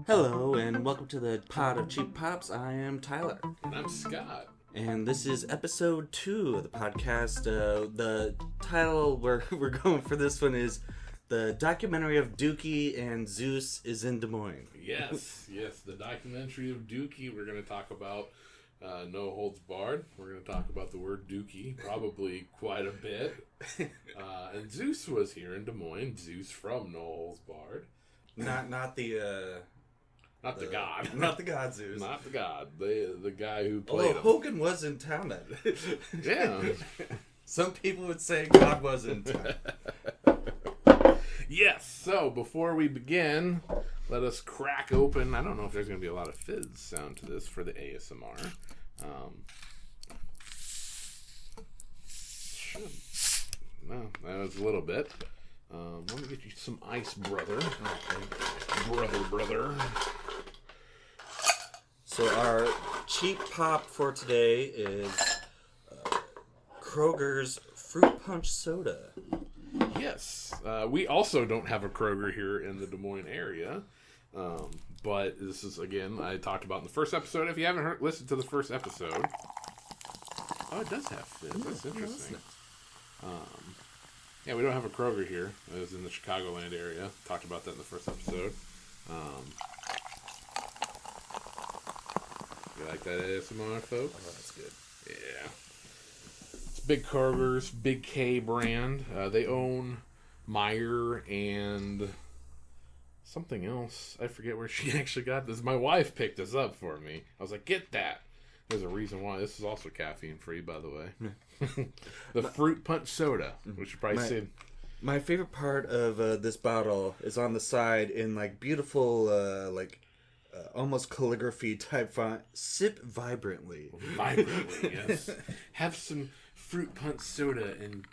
Hello, and welcome to the Pod of Cheap Pops. I am Tyler. And I'm Scott. And this is episode 2 of the podcast. The title we're going for this one is The Documentary of Dookey and Zeus is in Des Moines. Yes, the documentary of Dookey. We're going to talk about No Holds Barred. We're going to talk about the word Dookey, probably quite a bit. And Zeus was here in Des Moines. Zeus from No Holds Barred. Not the god. Not the god Zeus. Not the god. The guy who played him. Hogan was in town then. Yeah. Some people would say God was in town. Yes, so before we begin, let us crack open. I don't know if there's going to be a lot of fizz sound to this for the ASMR. No, that was a little bit. Let me get you some ice, brother. Brother. So our cheap pop for today is Kroger's Fruit Punch Soda. Yes. We also don't have a Kroger here in the Des Moines area. But this is, again, I talked about in the first episode. If you haven't listened to the first episode. Oh, it does have fizz. That's interesting. Yeah, we don't have a Kroger here. It was in the Chicagoland area. Talked about that in the first episode. You like that ASMR, folks? Oh, that's good. Yeah. It's Big Kroger's, Big K brand. They own Meyer and something else. I forget where she actually got this. My wife picked this up for me. I was like, get that. There's a reason why. This is also caffeine free, by the way. The Fruit Punch Soda, which you probably seen. My favorite part of this bottle is on the side in like beautiful, almost calligraphy type font. Sip vibrantly. Vibrantly, yes. Have some Fruit Punch Soda and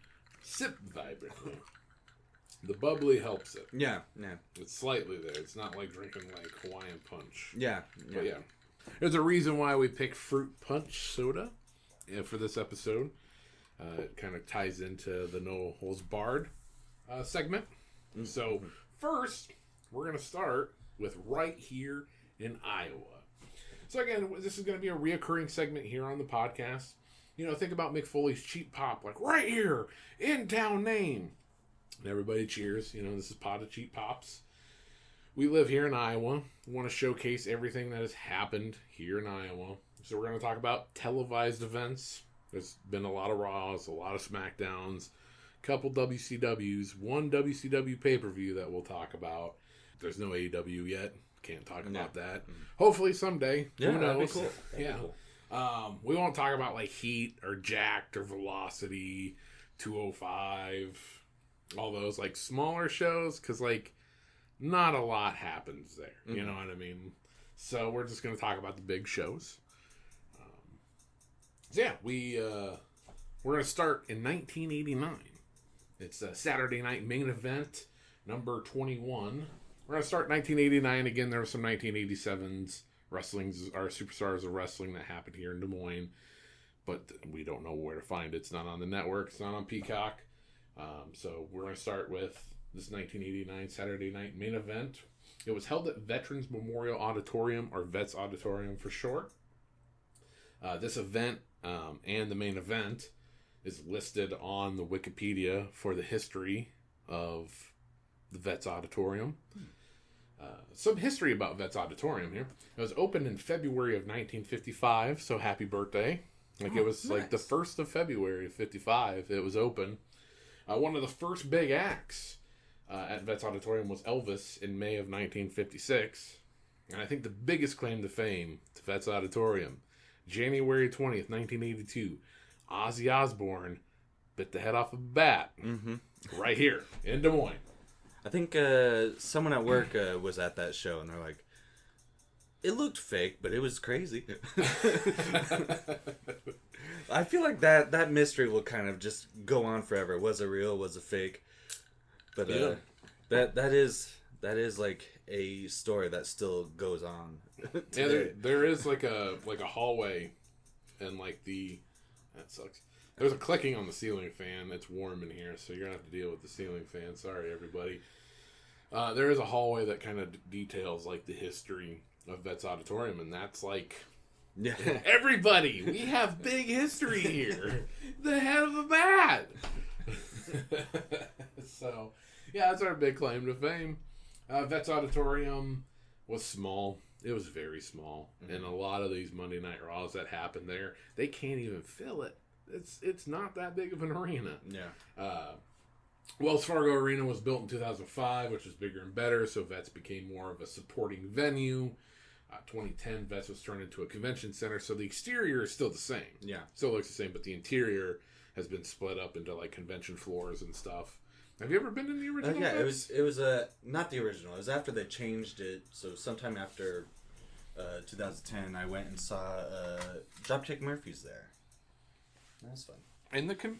sip vibrantly. The bubbly helps it. Yeah. It's slightly there. It's not like drinking like Hawaiian Punch. Yeah. But yeah. There's a reason why we picked Fruit Punch Soda for this episode. It kind of ties into the No Holds Barred segment. Mm-hmm. So first, we're going to start with right here in Iowa. So again, this is going to be a reoccurring segment here on the podcast. You know, think about Mick Foley's Cheap Pop, like right here in town name. And everybody cheers. You know, this is Pod of Cheap Pops. We live here in Iowa. We want to showcase everything that has happened here in Iowa. So we're going to talk about televised events. There's been a lot of Raws, a lot of SmackDowns, a couple WCWs, one WCW pay-per-view that we'll talk about. There's no AEW yet. Can't talk about that. Hopefully someday. Yeah, who knows? that'd be cool. Cool. We won't talk about like Heat or Jacked or Velocity, 205, all those like smaller shows, because like not a lot happens there. Mm-hmm. You know what I mean? So we're just going to talk about the big shows. So yeah, we're going to start in 1989. It's a Saturday Night Main Event, number 21. We're going to start 1989. Again, there were some 1987s. Wrestling's our superstars of wrestling that happened here in Des Moines. But we don't know where to find it. It's not on the network. It's not on Peacock. So we're going to start with this 1989 Saturday Night Main Event. It was held at Veterans Memorial Auditorium, or Vets Auditorium for short. This event and the main event is listed on the Wikipedia for the history of the Vets Auditorium. Some history about Vets Auditorium here. It was opened in February of 1955, so happy birthday. It was nice. Like the 1st of February of 55, it was open. One of the first big acts at Vets Auditorium was Elvis in May of 1956. And I think the biggest claim to fame to Vets Auditorium, January 20th, 1982, Ozzy Osbourne bit the head off of a bat. Mm-hmm. Right here in Des Moines. I think someone at work was at that show, and they're like, it looked fake, but it was crazy. I feel like that mystery will kind of just go on forever. Was it real? Was it fake? But that is like a story that still goes on. Yeah, there is like a hallway, and like that sucks. There's a clicking on the ceiling fan. It's warm in here, so you're gonna have to deal with the ceiling fan. Sorry, everybody. There is a hallway that kind of details like the history of Vets Auditorium, and that's like, yeah, everybody, we have big history here. The head of the bat. So, yeah, that's our big claim to fame. Vets Auditorium was small. It was very small. Mm-hmm. And a lot of these Monday Night Raws that happen there, they can't even fill it. It's not that big of an arena. Yeah. Wells Fargo Arena was built in 2005, which was bigger and better, so Vets became more of a supporting venue. 2010, Vets was turned into a convention center, so the exterior is still the same. Yeah. Still looks the same, but the interior has been split up into like convention floors and stuff. Have you ever been in the original? Yeah, Vets? it was not the original. It was after they changed it. So sometime after 2010, I went and saw Dropkick Murphys there. That was fun.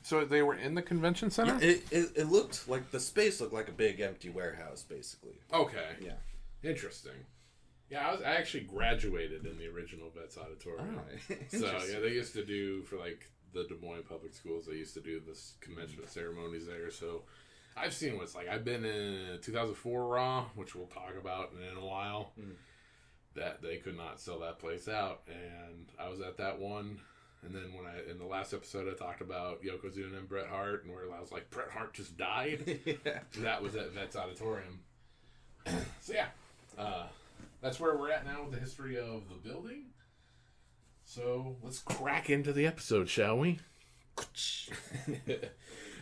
So they were in the convention center? Yeah, it looked like the space looked like a big empty warehouse, basically. Okay. Yeah. Interesting. Yeah, I actually graduated in the original Vets Auditorium. Oh, so yeah, they used to do for like the Des Moines public schools. They used to do this commencement ceremonies there. So I've seen what's like. I've been in 2004 Raw, which we'll talk about in a while. That they could not sell that place out, and I was at that one. And then in the last episode, I talked about Yokozuna and Bret Hart, and where I was like, Bret Hart just died. Yeah. That was at Vets Auditorium. So yeah, that's where we're at now with the history of the building. So let's crack into the episode, shall we?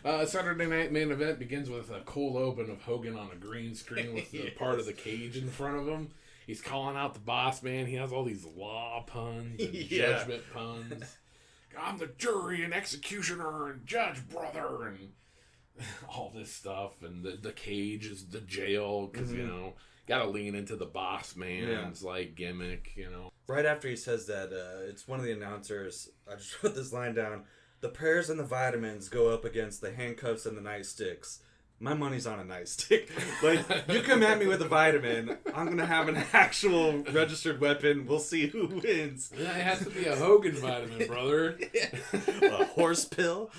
Saturday Night Main Event begins with a cold open of Hogan on a green screen with the part of the cage in front of him. He's calling out the boss man. He has all these law puns and judgment puns. I'm the jury and executioner and judge, brother, and all this stuff. And the cage is the jail because, got to lean into the boss man's, like, gimmick, Right after he says that, it's one of the announcers. I just wrote this line down. The prayers and the vitamins go up against the handcuffs and the nightsticks. My money's on a nightstick. Like, you come at me with a vitamin, I'm going to have an actual registered weapon. We'll see who wins. Yeah, it has to be a Hogan vitamin, brother. A horse pill?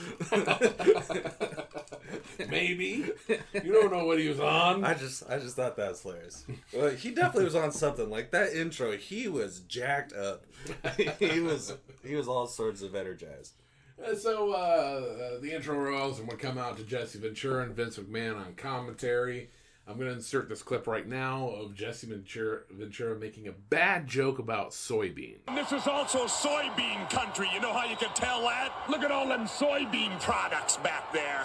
Maybe. You don't know what he was on. I just thought that was hilarious. Well, he definitely was on something. Like, that intro, he was jacked up. he was all sorts of energized. So the intro rolls and we come out to Jesse Ventura and Vince McMahon on commentary. I'm going to insert this clip right now of Jesse Ventura making a bad joke about soybean. And this is also soybean country. You know how you can tell that? Look at all them soybean products back there.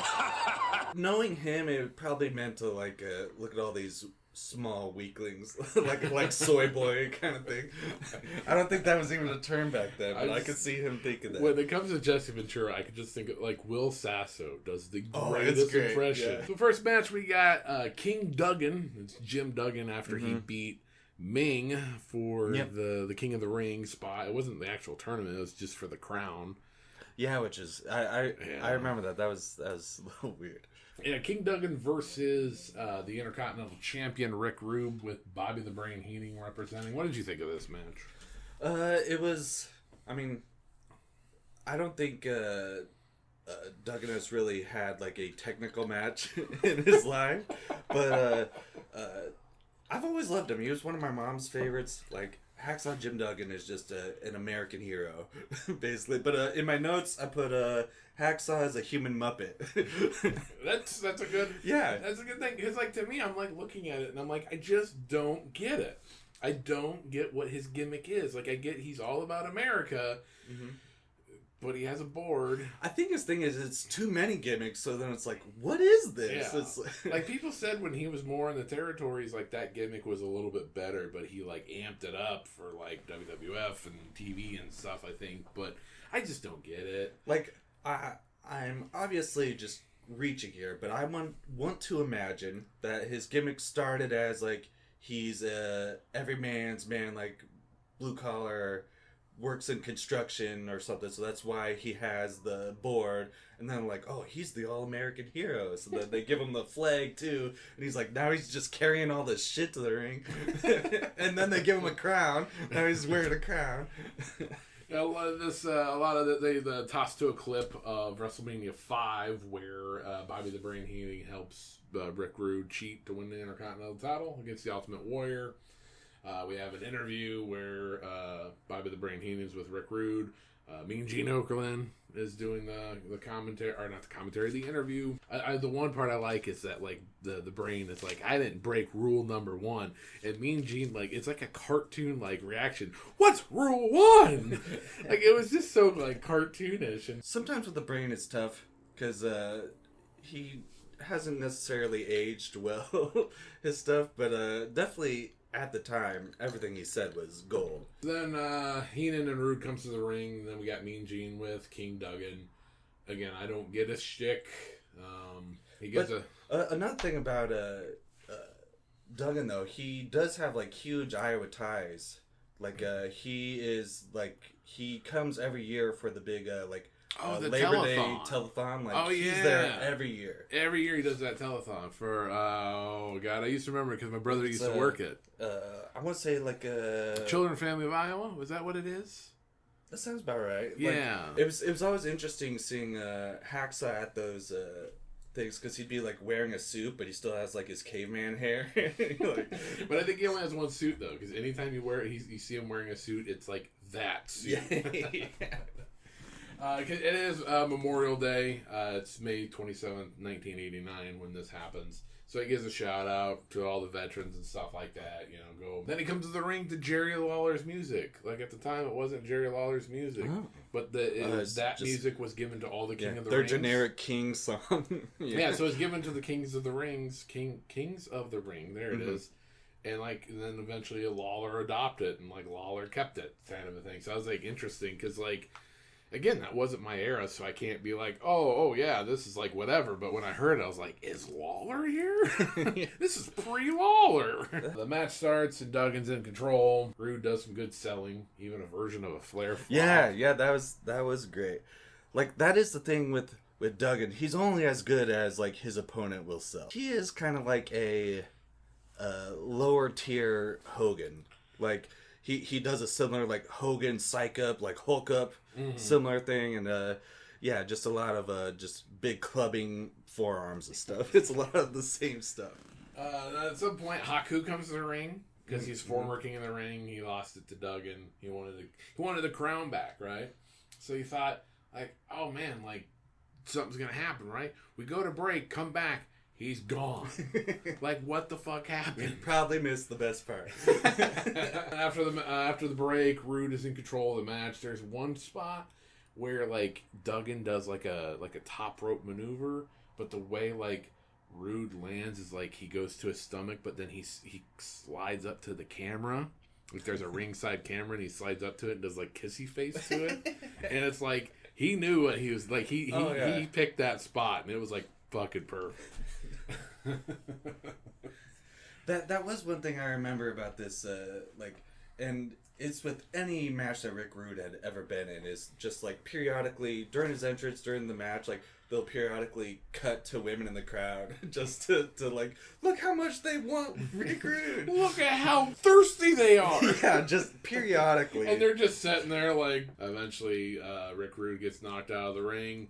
Knowing him, it probably meant to like look at all these small weaklings, like soy boy kind of thing. I don't think that was even a term back then, but I could see him thinking that. When it comes to Jesse Ventura, I could just think of like Will Sasso does the greatest impression. Yeah. So first match we got King Duggan. It's Jim Duggan after he beat Ming for the King of the Ring spot. It wasn't the actual tournament; it was just for the crown. Yeah, which is I remember that. That was a little weird. Yeah, King Duggan versus the Intercontinental Champion Rick Rude with Bobby the Brain Heenan representing. What did you think of this match? It was. I mean, I don't think Duggan has really had like a technical match in his life, but I've always loved him. He was one of my mom's favorites. Like, Hacksaw Jim Duggan is just an American hero, basically. But in my notes, I put Hacksaw as a human Muppet. That's a good that's a good thing. Because like to me, I'm like looking at it and I'm like, I just don't get it. I don't get what his gimmick is. Like I get he's all about America, but he has a board. I think his thing is it's too many gimmicks. So then it's like, what is this? Yeah. It's like people said when he was more in the territories, like that gimmick was a little bit better, but he like amped it up for like WWF and TV and stuff. I think, but I just don't get it. Like I'm obviously just reaching here, but I want to imagine that his gimmick started as like he's every man's man, like blue collar, works in construction or something, so that's why he has the board. And then like, oh, he's the all-American hero, so then they give him the flag too, and he's like, now he's just carrying all this shit to the ring. And then they give him a crown, now he's wearing a crown. A lot of they tossed to a clip of WrestleMania 5 where Bobby the Brain Heenan helps Rick Rude cheat to win the Intercontinental title against the Ultimate Warrior. We have an interview where Bobby the Brain Heenan is with Rick Rude. Mean Gene Okerlund is doing the commentary, or not the commentary, the interview. The one part I like is that, like, the Brain is like, I didn't break rule number 1. And Mean Gene, like, it's like a cartoon-like reaction. What's rule 1? Like, it was just so, like, cartoonish. And sometimes with the Brain it's tough, because he hasn't necessarily aged well, his stuff, but definitely... at the time, everything he said was gold. Then Heenan and Rude comes to the ring. Then we got Mean Gene with King Duggan. Again, I don't get his shtick. He gets another thing about Duggan, though, he does have, like, huge Iowa ties. Like, he comes every year for the big, the Labor telethon. Day telethon. Like, yeah. He's there every year. Every year he does that telethon for, oh, God, I used to remember because my brother used to work it. I want to say, like, Children and Family of Iowa? Was that what it is? That sounds about right. Yeah. Like, it was always interesting seeing Hacksaw at those things, because he'd be, like, wearing a suit, but he still has, like, his caveman hair. Like, but I think he only has one suit, though, because anytime you see him wearing a suit, it's, like, that suit. Yeah. It is Memorial Day. It's May 27th, 1989 when this happens. So he gives a shout out to all the veterans and stuff like that. Go. Then he comes to the ring to Jerry Lawler's music. Like, at the time, it wasn't Jerry Lawler's music. Oh. But music was given to all the King of the Rings. Their generic King song. Yeah, so it's given to the Kings of the Rings. Kings of the Ring. There it is. And, like, then eventually Lawler adopted it. And, like, Lawler kept it. Kind of a thing. So I was, like, interesting. Because, like... Again, that wasn't my era, so I can't be like, oh, yeah, this is like whatever. But when I heard it, I was like, is Lawler here? This is pre-Lawler. The match starts, and Duggan's in control. Rude does some good selling, even a version of a Flair flop. Yeah, that was great. Like, that is the thing with Duggan. He's only as good as, like, his opponent will sell. He is kind of like a lower tier Hogan. Like, he does a similar, like, Hogan psych up, like Hulk up. Similar thing, and just a lot of just big clubbing forearms and stuff. It's a lot of the same stuff. At some point, Haku comes to the ring because he's former king of the ring. He lost it to Duggan. He wanted the crown back, right? So he thought, like, oh man, like, something's gonna happen, right? We go to break, come back. He's gone. Like, what the fuck happened? You probably missed the best part. After the break, Rude is in control of the match. There's one spot where, like, Duggan does like a top rope maneuver, but the way, like, Rude lands is like he goes to his stomach, but then he slides up to the camera. Like, there's a ringside camera, and he slides up to it and does, like, kissy face to it. And it's like he knew what he was like. He picked that spot, and it was like fucking perfect. That was one thing I remember about this, and it's with any match that Rick Rude had ever been in, is just, like, periodically, during his entrance, during the match, like, they'll periodically cut to women in the crowd, just to like, look how much they want Rick Rude. Look at how thirsty they are. Yeah, just periodically. And they're just sitting there, like, eventually, Rick Rude gets knocked out of the ring.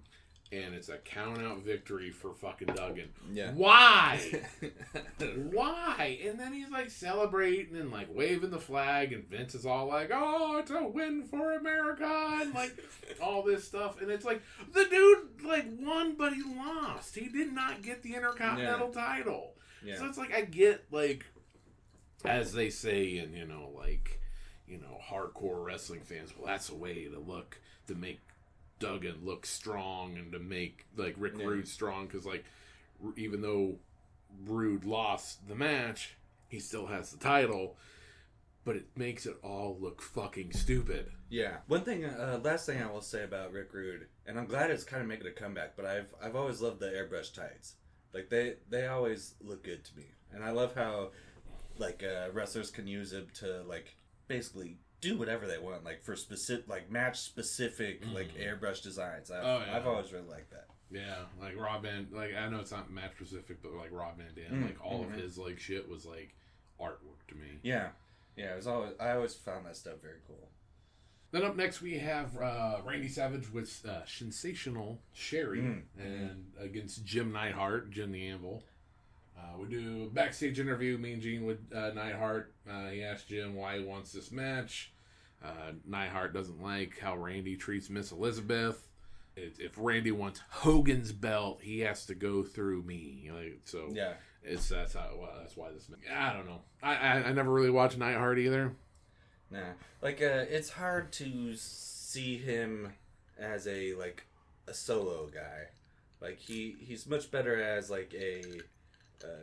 And it's a count-out victory for fucking Duggan. Yeah. Why? Why? And then he's, like, celebrating and, like, waving the flag. And Vince is all like, oh, it's a win for America. And, like, all this stuff. And it's like, the dude, like, won, but he lost. He did not get the Intercontinental title. Yeah. So it's like, I get, like, as they say in, hardcore wrestling fans, well, that's a way to make Duggan look strong and to make, like, Rick Rude strong, because, like, even though Rude lost the match, he still has the title, but it makes it all look fucking stupid. Yeah. One thing, last thing I will say about Rick Rude, and I'm glad it's kind of making a comeback, but I've always loved the airbrush tights. Like, they always look good to me, and I love how, like, wrestlers can use them to, like, basically do whatever they want, like, for specific, like, match specific, like, airbrush designs. I've always really liked that. Yeah, like Rob Van, like, I know it's not match specific, but like Rob Van Dam, like, all of his, like, shit was like artwork to me. Yeah, it was always, I always found that stuff very cool. Then up next we have Randy Savage with Sensational Sherry and against Jim Neidhart, Jim the Anvil. We do a backstage interview, Mean Gene with Neidhart. He asked Jim why he wants this match. Neidhart doesn't like how Randy treats Miss Elizabeth. If Randy wants Hogan's belt, he has to go through me. Yeah, that's why this. I don't know. I never really watched Neidhart either. Nah, it's hard to see him as a solo guy. Like he's much better as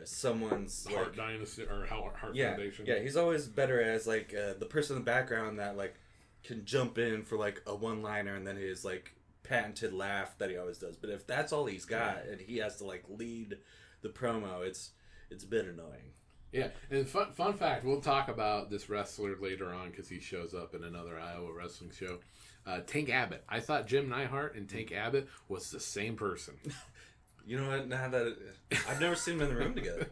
someone's Hart Dynasty or Hart Foundation. Yeah, he's always better as the person in the background that can jump in for a one-liner and then his patented laugh that he always does. But if that's all he's got and he has to lead the promo, it's a bit annoying. Yeah, and fun fact, we'll talk about this wrestler later on because he shows up in another Iowa wrestling show. Tank Abbott. I thought Jim Neidhart and Tank Abbott was the same person. You know what? Now that I've never seen them in the room together.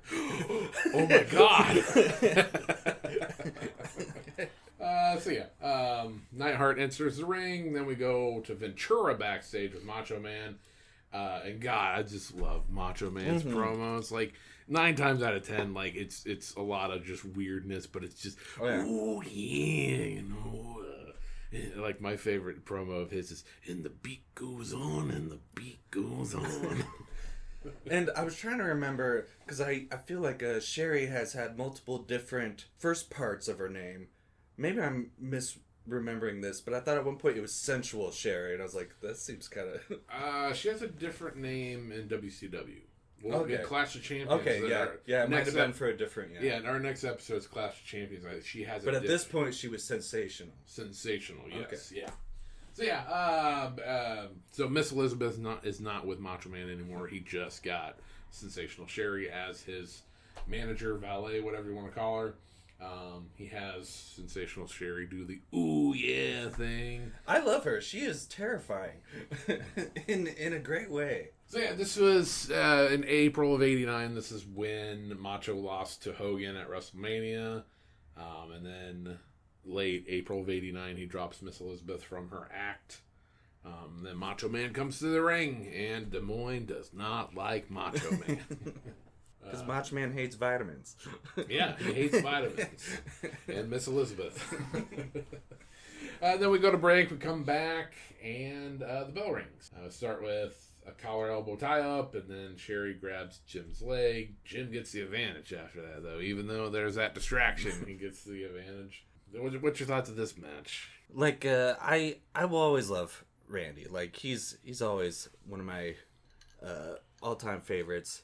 Oh my god! Neidhart enters the ring. Then we go to Ventura backstage with Macho Man. And God, I just love Macho Man's promos. 9 times out of 10, it's a lot of just weirdness, but it's just my favorite promo of his is "And the beat goes on, and the beat goes on." And I was trying to remember because I feel like Sherry has had multiple different first parts of her name. Maybe I'm misremembering this, but I thought at one point it was Sensual Sherry, and I was like, that seems kind of. She has a different name in WCW. Okay. Clash of Champions. Okay, yeah, it might have been for a different. Yeah, in our next episode is Clash of Champions. She has. But at this point, she was sensational. Sensational, yes, okay. yeah. So Miss Elizabeth is not with Macho Man anymore. He just got Sensational Sherry as his manager, valet, whatever you want to call her. He has Sensational Sherry do the "ooh yeah" thing. I love her. She is terrifying in a great way. So this was in April of '89. This is when Macho lost to Hogan at WrestleMania, and then late April of '89 he drops Miss Elizabeth from her act. Then Macho Man comes to the ring, and Des Moines does not like Macho Man. Because Macho Man hates vitamins. Yeah, he hates vitamins. And Miss Elizabeth. Then we go to break, we come back, and the bell rings. We start with a collar elbow tie-up, and then Sherry grabs Jim's leg. Jim gets the advantage after that, though. Even though there's that distraction, he gets the advantage. What's your thoughts of this match? I will always love Randy. He's always one of my all-time favorites.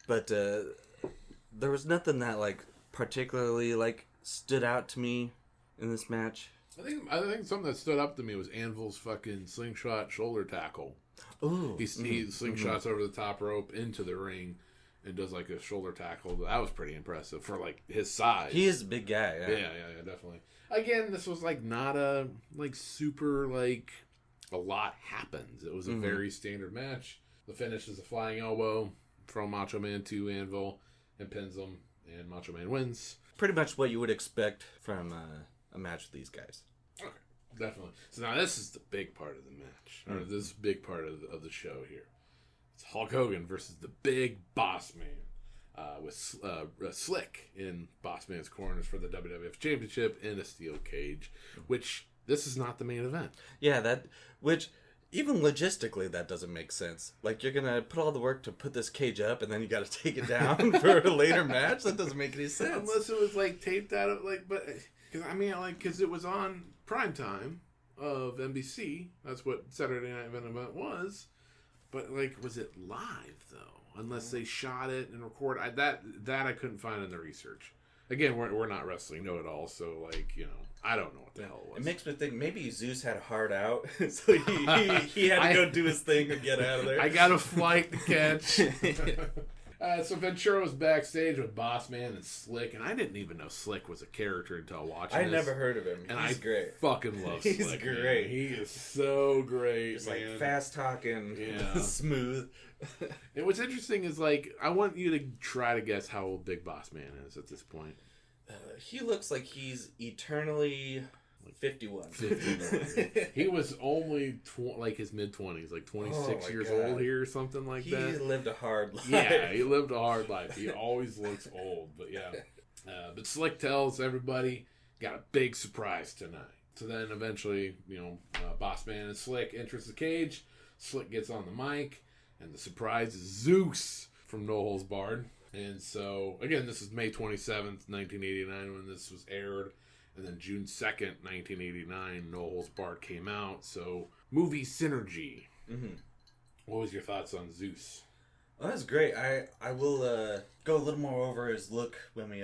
But there was nothing that particularly stood out to me in this match. I think something that stood up to me was Anvil's fucking slingshot shoulder tackle. Ooh. He slingshots over the top rope into the ring and does a shoulder tackle. That was pretty impressive for his size. He is a big guy. Yeah, definitely. Again, this was not a super a lot happens. It was a very standard match. The finish is a flying elbow from Macho Man to Anvil and pins him, and Macho Man wins. Pretty much what you would expect from a match with these guys. Okay, definitely. So now this is the big part of the match, or this is big part of the show here. It's Hulk Hogan versus the Big Boss Man, with Slick in Boss Man's corners for the WWF Championship in a steel cage. Which this is not the main event. Yeah, which. Even logistically, that doesn't make sense. You're going to put all the work to put this cage up, and then you got to take it down for a later match? That doesn't make any sense. Unless it was, taped out of, because it was on primetime of NBC. That's what Saturday Night Event was. But, was it live, though? Unless they shot it and recorded. That I couldn't find in the research. Again, we're not wrestling know-it-all, so, I don't know what the hell it was. It makes me think maybe Zeus had a heart out, so he had to go do his thing and get out of there. I got a flight to catch. So Ventura was backstage with Boss Man and Slick, and I didn't even know Slick was a character until watching this. I never heard of him. He's great. Fucking love Slick. He's great. Man. He is so great. He's fast talking, smooth. And what's interesting is I want you to try to guess how old Big Boss Man is at this point. He looks like he's eternally Like 51. 51. He was only like his mid-20s, like 26 years old here or something like that. He lived a hard life. Yeah, he lived a hard life. He always looks old, but yeah. But Slick tells everybody, got a big surprise tonight. So then eventually, Boss Man and Slick enters the cage. Slick gets on the mic, and the surprise is Zeus from No Holds Barred. And so, again, this is May 27th, 1989 when this was aired. And then June 2nd, 1989, No Holds Barred came out. So, movie synergy. Mm-hmm. What was your thoughts on Zeus? Well, that's great. I will go a little more over his look when we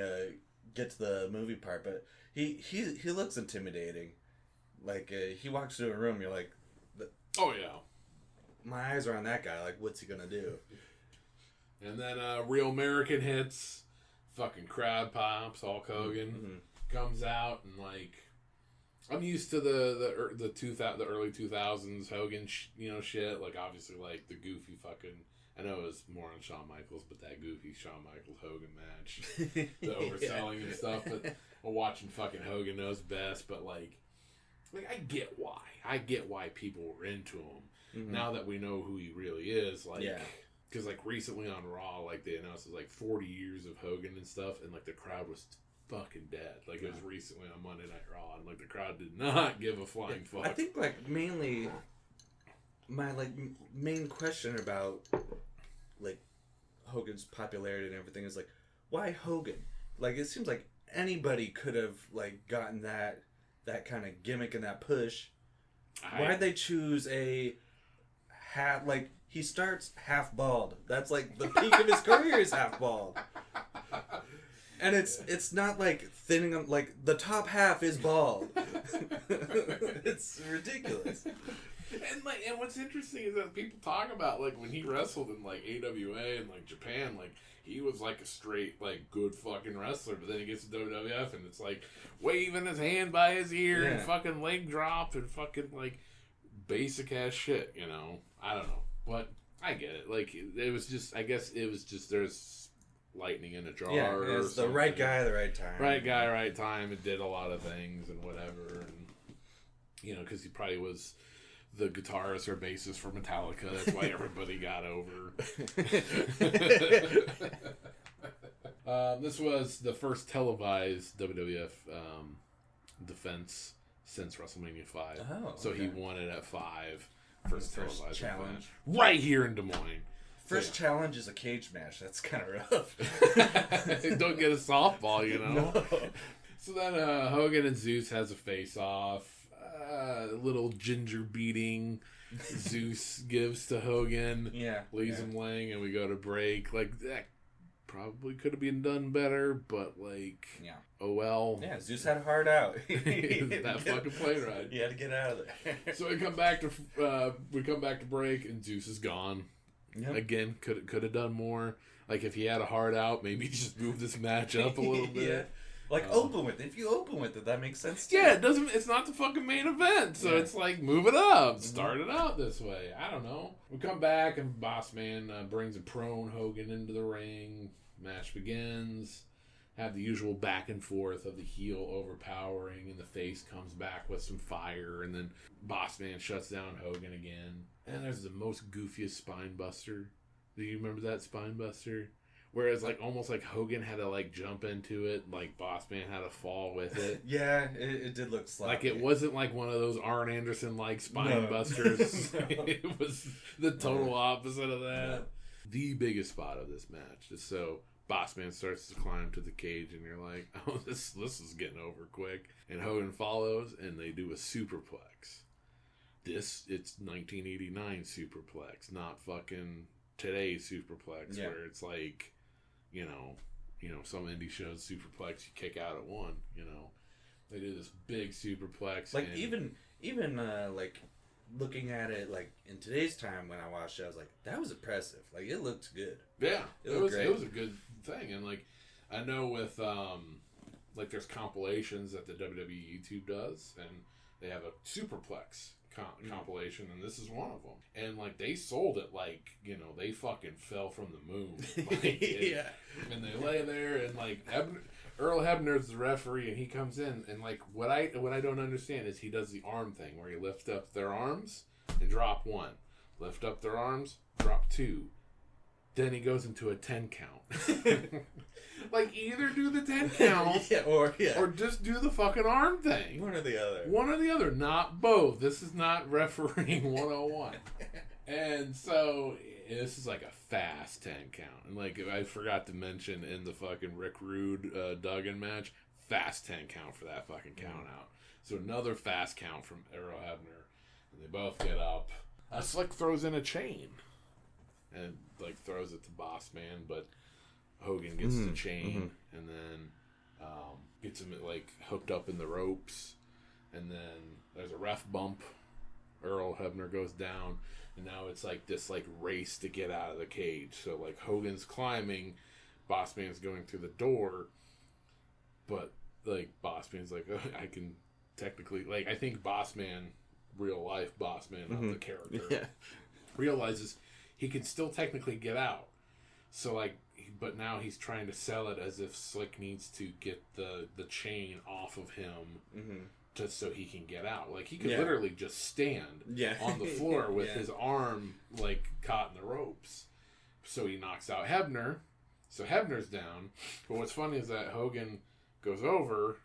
get to the movie part, but he looks intimidating. Like, he walks into a room, you're like... Oh, yeah. My eyes are on that guy. Like, what's he gonna do? And then Real American hits. Fucking crowd pops. Hulk Hogan comes out and like, I'm used to the early 2000s Hogan shit. Like obviously like the goofy fucking. I know it was more on Shawn Michaels, but that goofy Shawn Michaels Hogan match, the overselling and stuff. But watching fucking Hogan knows best. But like I get why people were into him now that we know who he really is. Like. Yeah. Because, like, recently on Raw, like, they announced, like, 40 years of Hogan and stuff, and, like, the crowd was fucking dead. Like, it was recently on Monday Night Raw, and, like, the crowd did not give a flying fuck. I think, like, mainly, my, like, main question about, like, Hogan's popularity and everything is, like, why Hogan? Like, it seems like anybody could have, like, gotten that kind of gimmick and that push. Why'd they choose a hat, like... He starts half bald. That's like the peak of his career is half bald. And it's not like thinning him, like the top half is bald. It's ridiculous. And what's interesting is that people talk about like when he wrestled in like AWA and like Japan, like he was like a straight like good fucking wrestler, but then he gets to WWF and it's like waving his hand by his ear and fucking leg drop and fucking like basic ass shit, I don't know. But I get it. Like, it was just, I guess it was just there's lightning in a jar. Yeah, it was the right guy at the right time. Right guy, right time. It did a lot of things and whatever. And, because he probably was the guitarist or bassist for Metallica. That's why everybody got over. This was the first televised WWF defense since WrestleMania 5. Oh, so okay. He won it at 5. First televised challenge. Right here in Des Moines. First challenge is a cage match. That's kind of rough. Don't get a softball, No. So then Hogan and Zeus has a face-off. A little ginger beating Zeus gives to Hogan. Yeah. Leaves him laying, and we go to break. Like, that probably could have been done better, but, like, oh well. Yeah, Zeus had a hard out. That fucking plane ride. He had to get out of there. So we come back to break, and Zeus is gone. Yep. Again, could have done more. Like, if he had a hard out, maybe just move this match up a little bit. Yeah. Like, open with it. If you open with it, that makes sense too. Yeah, it's not the fucking main event. So it's like, move it up. Start it out this way. I don't know. We come back, and Boss Man brings a prone Hogan into the ring. Match begins. Have the usual back and forth of the heel overpowering, and the face comes back with some fire, and then Boss Man shuts down Hogan again. And there's the most goofiest spine buster. Do you remember that spine buster? Whereas, like, almost like Hogan had to, like, jump into it, like Boss Man had to fall with it. Yeah, it did look sloppy. Like, it wasn't like one of those Arn Anderson-like spine busters. It was the total opposite of that. No. The biggest spot of this match is so Boss Man starts to climb to the cage, and you're like, oh, this is getting over quick. And Hogan follows, and they do a superplex. It's 1989 superplex, not fucking today's superplex, where it's like, some indie shows superplex you kick out at one. They do this big superplex. Like, even like looking at it like in today's time when I watched it, I was like, that was impressive. Like, it looked good. Yeah, it was great. It was a good thing. And like, I know with like there's compilations that the WWE YouTube does, and they have a superplex compilation, and this is one of them. And like, they sold it like, they fucking fell from the moon. Like, and they lay there, and like Earl Hebner's the referee, and he comes in, and like what I don't understand is he does the arm thing where he lifts up their arms and drop one, lift up their arms, drop two, then he goes into a 10 count. Like either do the 10 count, or just do the fucking arm thing. One or the other. One or the other, not both. This is not refereeing 101. And so this is like a fast 10 count. And like I forgot to mention in the fucking Rick Rude Duggan match, fast 10 count for that fucking count out. So another fast count from Earl Hebner. And they both get up. Slick throws in a chain. And like throws it to Boss Man, but Hogan gets the chain and then gets him like hooked up in the ropes. And then there's a ref bump. Earl Hebner goes down. And now it's like this like race to get out of the cage. So like Hogan's climbing, Boss Man's going through the door, but like Boss Man's like, oh, I can technically like I think Boss Man, real life Boss Man, not the character, realizes he can still technically get out. So like, but now he's trying to sell it as if Slick needs to get the chain off of him. Just so he can get out. Like, he could literally just stand on the floor with his arm, like, caught in the ropes. So he knocks out Hebner. So Hebner's down. But what's funny is that Hogan goes over,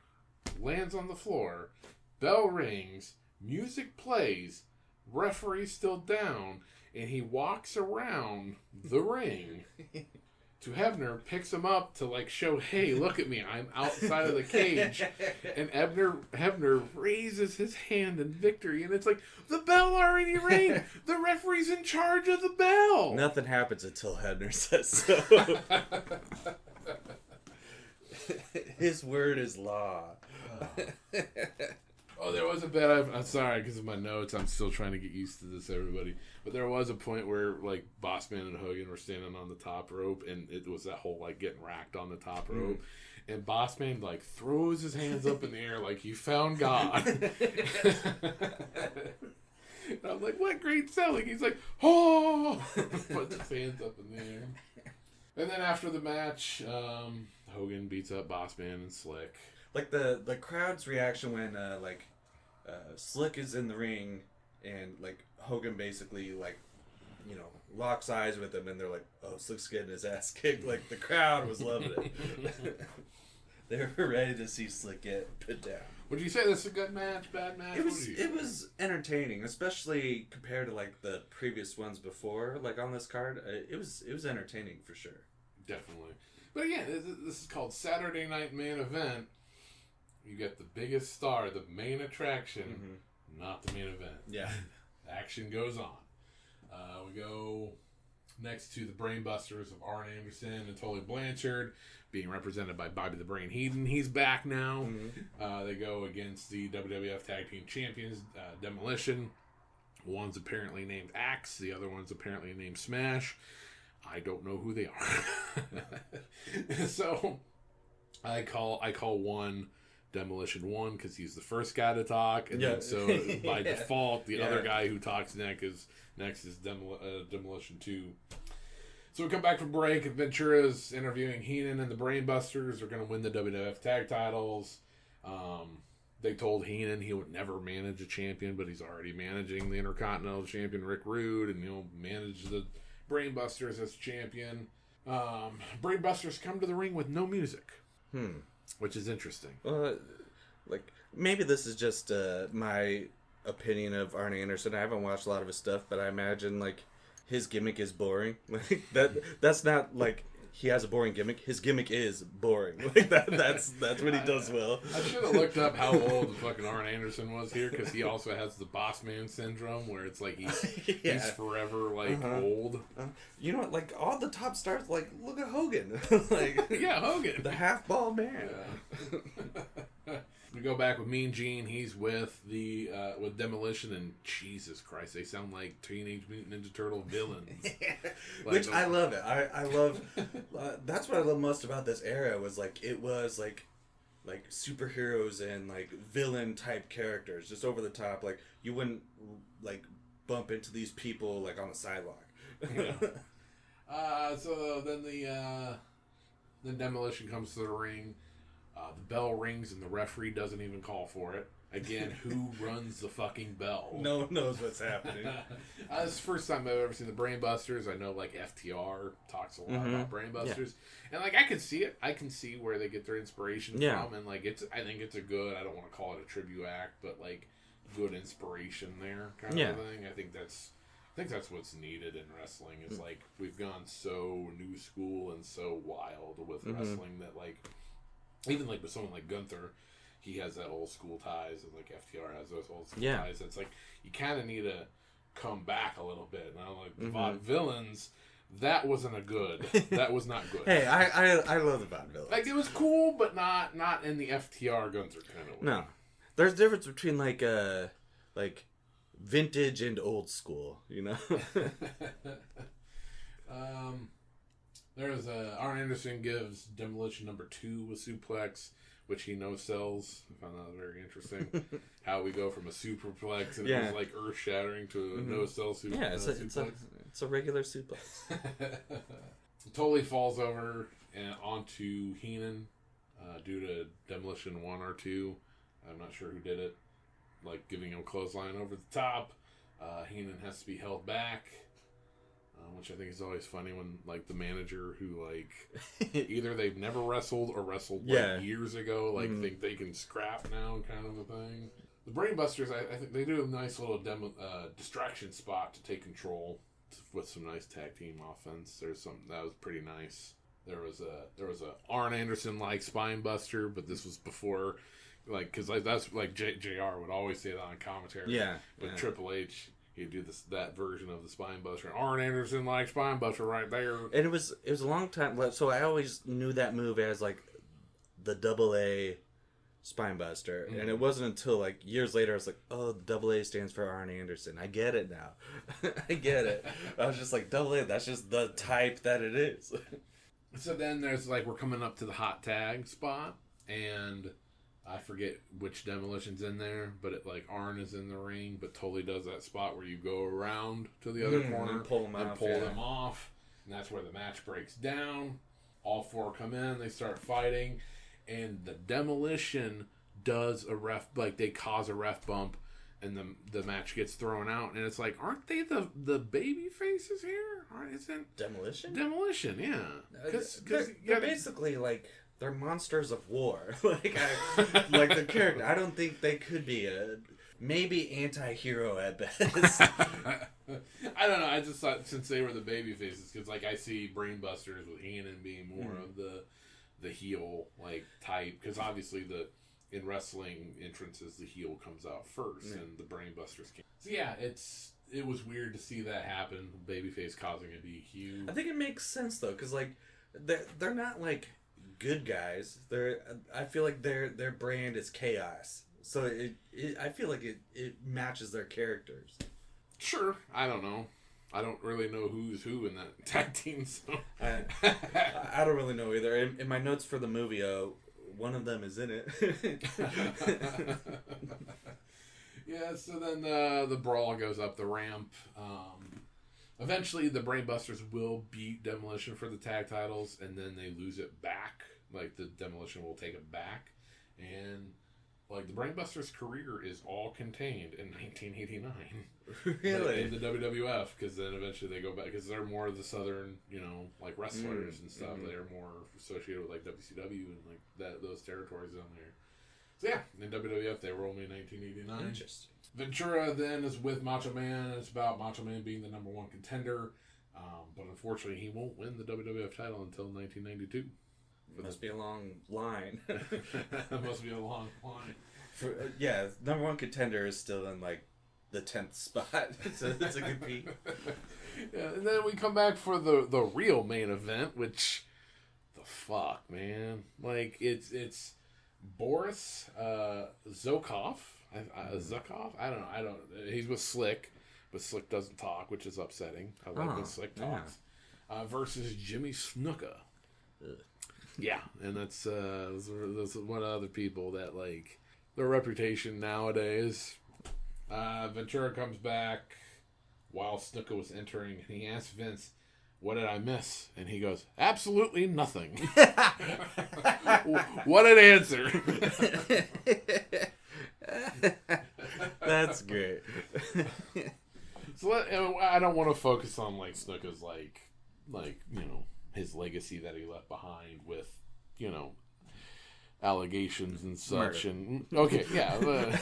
lands on the floor, bell rings, music plays, referee's still down, and he walks around the ring to Hebner, picks him up to like show, hey, look at me, I'm outside of the cage. And Hebner raises his hand in victory, and it's like, the bell already rang. The referee's in charge of the bell. Nothing happens until Hebner says so. His word is law. Oh, there was a bit. I'm sorry, because of my notes, I'm still trying to get used to this, everybody. But there was a point where, like, Bossman and Hogan were standing on the top rope, and it was that whole, like, getting racked on the top rope. And Bossman, like, throws his hands up in the air like he found God. And I'm like, what great selling? He's like, oh! Puts his hands up in the air. And then after the match, Hogan beats up Bossman and Slick. Like, the crowd's reaction when, Slick is in the ring and, like, Hogan basically, like, you know, locks eyes with him and they're like, oh, Slick's getting his ass kicked. Like, the crowd was loving it. They were ready to see Slick get put down. Would you say this is a good match, bad match? It was entertaining, especially compared to, like, the previous ones before, like, on this card. It was entertaining for sure. Definitely. But again, this is called Saturday Night Main Event. You get the biggest star, the main attraction, not the main event. Yeah. Action goes on. We go next to the Brainbusters of Arn Anderson and Tully Blanchard, being represented by Bobby the Brain Heenan. He's back now. They go against the WWF Tag Team Champions, Demolition. One's apparently named Axe. The other one's apparently named Smash. I don't know who they are. So I call one Demolition 1 because he's the first guy to talk, and then so by default the other guy who talks next is Demolition 2. So we come back from break, and Ventura's interviewing Heenan, and the Brainbusters are going to win the WWF tag titles. They told Heenan he would never manage a champion, but he's already managing the Intercontinental Champion Rick Rude, and he'll manage the Brainbusters as champion. Brainbusters come to the ring with no music. Which is interesting. Like, maybe this is just my opinion of Arn Anderson. I haven't watched a lot of his stuff, but I imagine, like, his gimmick is boring. Like, that's not, like, he has a boring gimmick. His gimmick is boring. Like, that's what he does well. I should have looked up how old the fucking Arn Anderson was here, because he also has the boss man syndrome, where it's like he's forever, like, old. You know what, like, all the top stars, like, look at Hogan. Like, yeah, Hogan. The half-ball man. Yeah. We go back with Mean Gene. He's with with Demolition, and Jesus Christ, they sound like Teenage Mutant Ninja Turtle villains. Like, which I love it. I love. That's what I love most about this era was like it was like superheroes and like villain type characters, just over the top. Like you wouldn't like bump into these people like on the sidewalk. So then the Demolition comes to the ring. The bell rings and the referee doesn't even call for it. Again, who runs the fucking bell? No one knows what's happening. It's the first time I've ever seen the Brainbusters. I know, like, FTR talks a lot about Brainbusters. Yeah. And, like, I can see it. I can see where they get their inspiration from. And, like, I think it's a good, I don't want to call it a tribute act, but, like, good inspiration there kind of thing. I think that's what's needed in wrestling is, like, we've gone so new school and so wild with wrestling that, like, even, like, with someone like Gunther, he has that old school ties, and like FTR has those old school ties. It's like you kind of need to come back a little bit. And I'm like the Vaudevillains, that wasn't a good. That was not good. Hey, I love the Vaudevillains. Like it was cool, but not in the FTR Gunther kind of way. No, there's a difference between like vintage and old school. You know. There's Arn Anderson gives Demolition number 2 with suplex, which he no-sells. I found that very interesting. How we go from a superplex and it was like earth-shattering to a no-sell suplex. Yeah, it's a regular suplex. Totally falls over and onto Heenan due to Demolition 1 or 2. I'm not sure who did it. Like giving him a clothesline over the top. Heenan has to be held back. Which I think is always funny when, like, the manager who, like, either they've never wrestled or wrestled, like, years ago, like, think they can scrap now kind of a thing. The Brainbusters, I think they do a nice little distraction spot to take control with some nice tag team offense. There's something that was pretty nice. There was a Arn Anderson-like spine buster, but this was before, like, because like, that's, like, JR would always say that on commentary. Yeah. But Triple H... He'd do that version of the spine buster. Arn Anderson like spine buster right there. And it was a long time. So I always knew that move as like the AA spine buster, and it wasn't until like years later I was like, oh, the AA stands for Arn Anderson. I get it now. I get it. I was just like AA. That's just the type that it is. So then there's like we're coming up to the hot tag spot, and I forget which Demolition's in there, but it like Arn is in the ring, but totally does that spot where you go around to the other corner and pull them off, and that's where the match breaks down. All 4 come in, they start fighting, and the Demolition does a ref, like they cause a ref bump, and the match gets thrown out, and it's like, aren't they the baby faces here? Isn't Demolition, yeah, because they're basically like. They're monsters of war. like the character. I don't think they could be maybe anti-hero at best. I don't know. I just thought since they were the baby faces, because like I see Brainbusters with Heenan being more of the heel like type, because obviously in wrestling entrances the heel comes out first and the Brainbusters came. So yeah, it was weird to see that happen. Babyface causing a DQ. I think it makes sense though, because like they're not like good guys. I feel like their brand is chaos. So I feel like it matches their characters. Sure. I don't know. I don't really know who's who in that tag team. So I don't really know either. In my notes for the movie, one of them is in it. Yeah. So then the brawl goes up the ramp. Eventually, the Brainbusters will beat Demolition for the tag titles, and then they lose it back. Like, the Demolition will take it back. And, like, the Brainbusters' career is all contained in 1989. Really? Like, in the WWF, because then eventually they go back, because they're more of the southern, like, wrestlers and stuff. They're more associated with, like, WCW and, like, those territories down there. So, yeah, in WWF, they were only in 1989. Interesting. Ventura then is with Macho Man, and it's about Macho Man being the number 1 contender. But unfortunately, he won't win the WWF title until 1992. It must be a long line. It must be a long line. Number 1 contender is still in like the 10th spot. It's a good beat. Yeah, and then we come back for the real main event, which the fuck, man. Like it's Boris Zukov. Zukov? I don't know. He's with Slick, but Slick doesn't talk, which is upsetting. I like when Slick talks. Versus Jimmy Snuka. Yeah, and that's one of other people that, like, their reputation nowadays. Ventura comes back while Snuka was entering, and he asked Vince, what did I miss? And he goes, absolutely nothing. What an answer. That's great. So I don't want to focus on like Snuka's like his legacy that he left behind with allegations and such. Murder. And okay, yeah.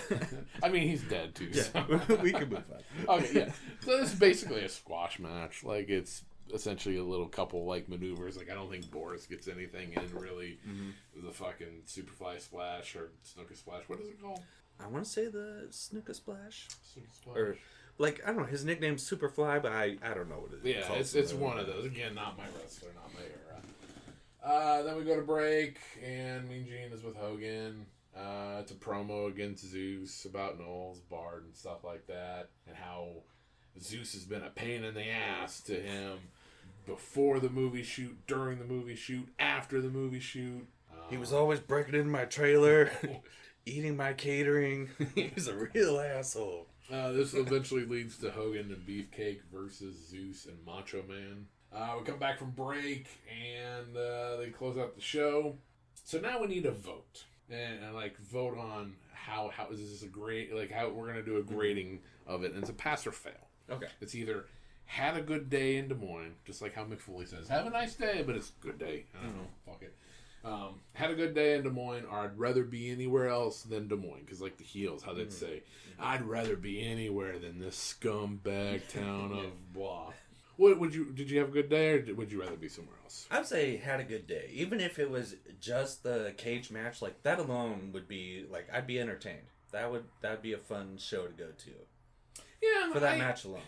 I mean, he's dead too. Yeah, So. we can move on. Okay, yeah. So this is basically a squash match. Like it's essentially a little couple like maneuvers. Like I don't think Boris gets anything in really. Mm-hmm. The fucking Superfly Splash or Snuka Splash. What is it called? I want to say the Snuka Splash. Snuka Splash. Or like I don't know. His nickname's Superfly, but I don't know what it is. Yeah, it's one of those. Again, not my wrestler, not my era. Then we go to break, and Mean Gene is with Hogan. It's a promo against Zeus about Knowles, Bard, and stuff like that, and how Zeus has been a pain in the ass to him before the movie shoot, during the movie shoot, after the movie shoot. He was always breaking into my trailer, eating my catering. He was a real asshole. This eventually leads to Hogan and Beefcake versus Zeus and Macho Man. We come back from break, and they close out the show. So now we need a vote. And vote on how is this a grade, how we're going to do a grading of it. And it's a pass or fail. Okay. It's either had a good day in Des Moines, just like how Mick Foley says, have a nice day, but it's a good day. I don't know. Fuck it. Had a good day in Des Moines, or I'd rather be anywhere else than Des Moines. Because like the heels, how they'd say, I'd rather be anywhere than this scumbag town of blah. Did you have a good day, or would you rather be somewhere else? I'd say had a good day. Even if it was just the cage match, like that alone would be I'd be entertained. That'd be a fun show to go to. Yeah, for that match alone.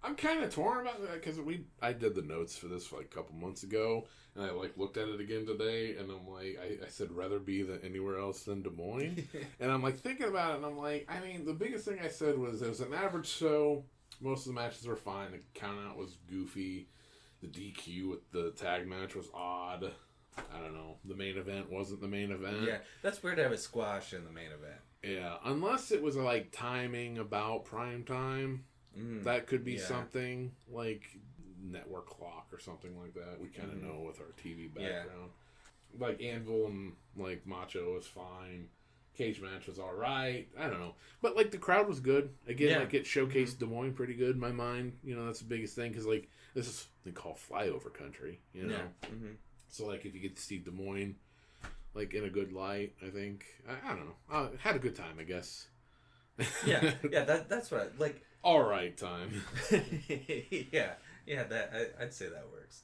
I'm kind of torn about that because I did the notes for this a couple months ago, and I looked at it again today, and I'm I said rather be than anywhere else than Des Moines, and I'm thinking about it, and I'm the biggest thing I said was it was an average show. Most of the matches were fine. The count out was goofy. The DQ with the tag match was odd. I don't know. The main event wasn't the main event. Yeah, that's weird to have a squash in the main event. Yeah, unless it was timing about prime time. That could be something like Network Clock or something like that. We kind of know with our TV background. Yeah. Anvil and Macho was fine. Cage match was alright. I don't know. But the crowd was good. Again, it showcased Des Moines pretty good in my mind. That's the biggest thing because this is they call flyover country. Yeah. Mm-hmm. So if you get to see Des Moines in a good light, I think I don't know. I had a good time, I guess. Yeah. That's what all right time. yeah. I'd say that works.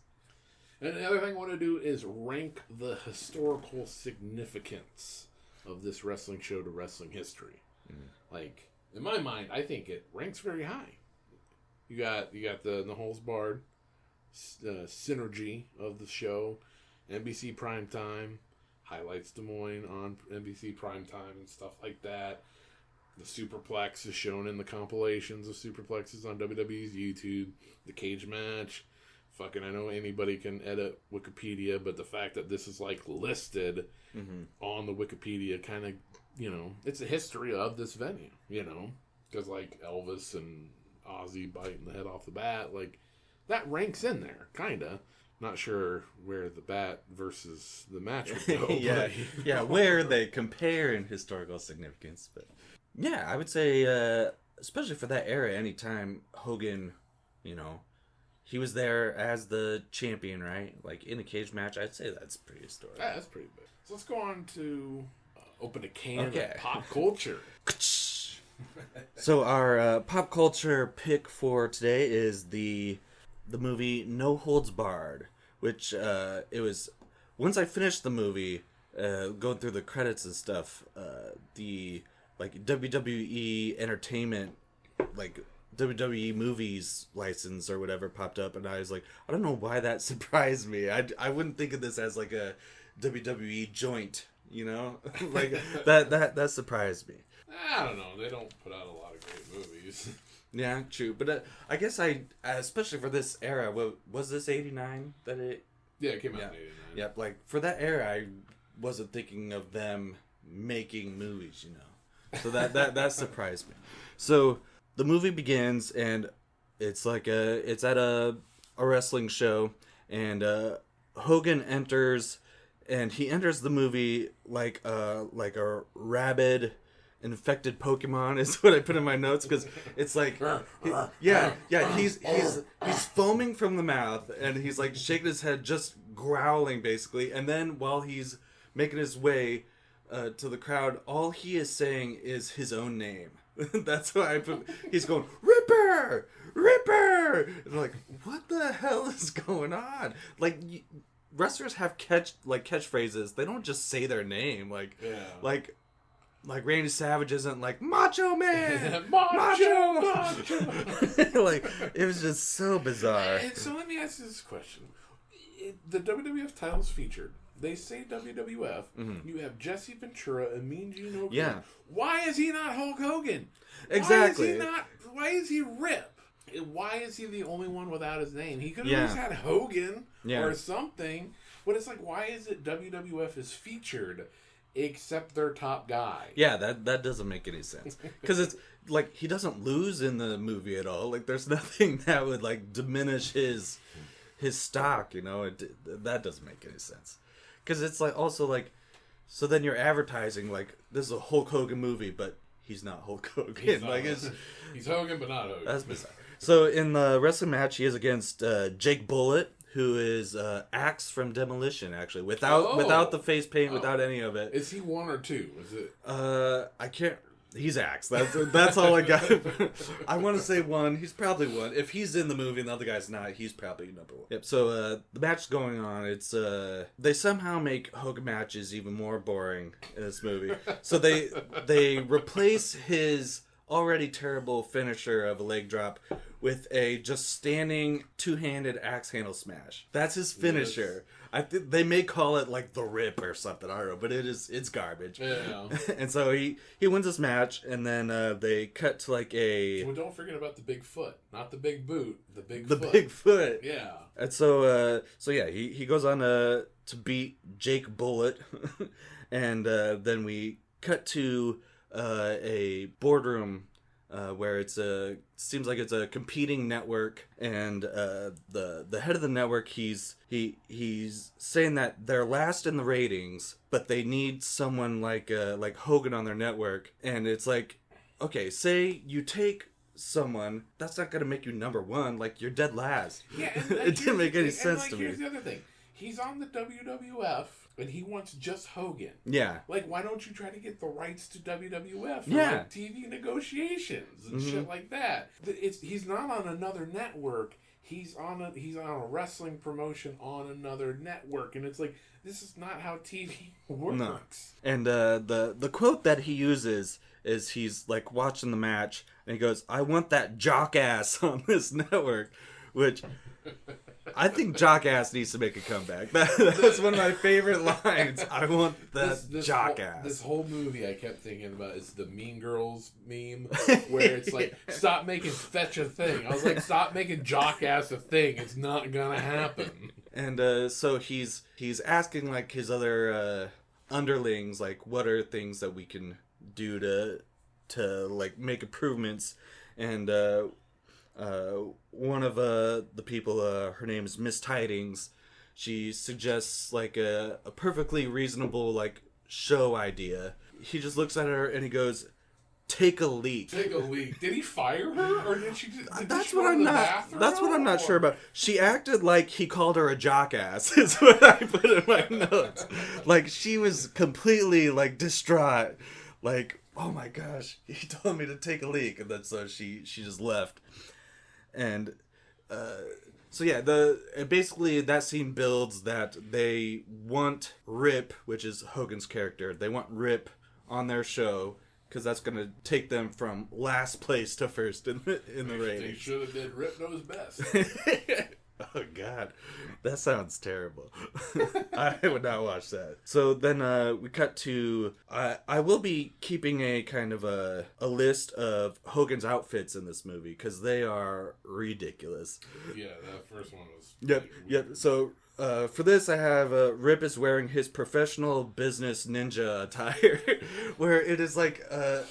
And the other thing I want to do is rank the historical significance of this wrestling show to wrestling history. In my mind, I think it ranks very high. You got the Knowles Bard synergy of the show, NBC Primetime, highlights Des Moines on NBC Primetime and stuff like that. The Superplex is shown in the compilations of Superplexes on WWE's YouTube. The cage match. I know anybody can edit Wikipedia, but the fact that this is listed on the Wikipedia kind of, it's a history of this venue, because Elvis and Ozzy biting the head off the bat, that ranks in there, kind of. Not sure where the bat versus the match would go. yeah, where they compare in historical significance, but yeah, I would say, especially for that era, anytime Hogan, he was there as the champion, right? In a cage match, I'd say that's pretty historic. Yeah, that's pretty big. So let's go on to open a can of pop culture. So our pop culture pick for today is the movie No Holds Barred, which it was once I finished the movie, going through the credits and stuff, the WWE Entertainment WWE movies license or whatever popped up, and I was I don't know why that surprised me. I wouldn't think of this as a WWE joint, that surprised me. I don't know. They don't put out a lot of great movies. Yeah, true. But I guess especially for this era, was this 89 that it? Yeah, it came out in 89. Yep. For that era, I wasn't thinking of them making movies, So that surprised me. So the movie begins, and it's it's at a a wrestling show, and Hogan enters, and he enters the movie like a rabid, infected Pokemon is what I put in my notes, because it's like he's foaming from the mouth, and he's like shaking his head, just growling basically, and then while he's making his way to the crowd, all he is saying is his own name. That's why I put. He's going Ripper, Ripper. And like, what the hell is going on? Like, wrestlers have catchphrases. They don't just say their name. Like Randy Savage isn't like Macho Man, Macho. Like, it was just so bizarre. And so let me ask you this question: the WWF title's featured. They say WWF. Mm-hmm. You have Jesse Ventura and Mean Gene Okerlund. Yeah. Why is he not Hulk Hogan? Exactly. Why is he Rip? Why is he the only one without his name? He could have just had Hogan or something. But it's like, why is it WWF is featured except their top guy? Yeah, that doesn't make any sense. Because it's like, he doesn't lose in the movie at all. Like, there's nothing that would like diminish his stock, you know? That doesn't make any sense. Because it's like, also like, so then you're advertising like, this is a Hulk Hogan movie, but he's not Hulk Hogan. He's Hogan, but not Hogan. That's bizarre. So in the wrestling match, he is against Jake Bullet, who is Axe from Demolition, actually, without the face paint, without any of it. Is he 1 or 2? Is it? I can't. He's Axe. That's all I got. I want to say 1. He's probably 1. If he's in the movie and the other guy's not, he's probably number 1. Yep. So the match going on. It's they somehow make Hogan matches even more boring in this movie. So they replace his already terrible finisher of a leg drop with a just standing two-handed axe handle smash. That's his finisher. Yes. I think they may call it like the Rip or something. I don't know, but it's garbage. Yeah. And so he wins this match, and then they cut to like a. Well, don't forget about the big foot, not the big boot, the big foot. Yeah. And so he goes on to beat Jake Bullet, and then we cut to a boardroom. Where it's seems like it's a competing network, and the head of the network, he's saying that they're last in the ratings, but they need someone like Hogan on their network, and it's like, okay, say you take someone, that's not gonna make you number 1, like you're dead last. Yeah, it didn't make any sense to me. Here's the other thing: he's on the WWF. And he wants just Hogan. Yeah. Like, why don't you try to get the rights to WWF for like TV negotiations and shit like that? He's not on another network. He's on a wrestling promotion on another network, and it's like, this is not how TV works. No. And the quote that he uses is, he's like watching the match, and he goes, "I want that jock-ass on this network," which. I think jock-ass needs to make a comeback. That's one of my favorite lines. I want that jock-ass. This whole movie I kept thinking about is the Mean Girls meme, where it's like, stop making fetch a thing. I was like, stop making jock-ass a thing. It's not gonna happen. And so he's asking like his other underlings, like, what are things that we can do to like make improvements, and one of the people, her name is Miss Tidings, she suggests like a perfectly reasonable like show idea. He just looks at her and he goes, "Take a leak." Take a leak. Did he fire her, or did she? That's what I'm not sure about. She acted like he called her a jock-ass. Is what I put in my notes. Like, she was completely like distraught. Like, oh my gosh, he told me to take a leak, and then so she just left. And so yeah, basically that scene builds that they want Rip, which is Hogan's character, they want Rip on their show, because that's going to take them from last place to first in the ratings. They should have did Rip Knows Best. Oh God, that sounds terrible. I would not watch that. So then we cut to, I will be keeping a kind of a list of Hogan's outfits in this movie, because they are ridiculous. Yeah, that first one was... Yep. So for this, I have Rip is wearing his professional business ninja attire, where it is like a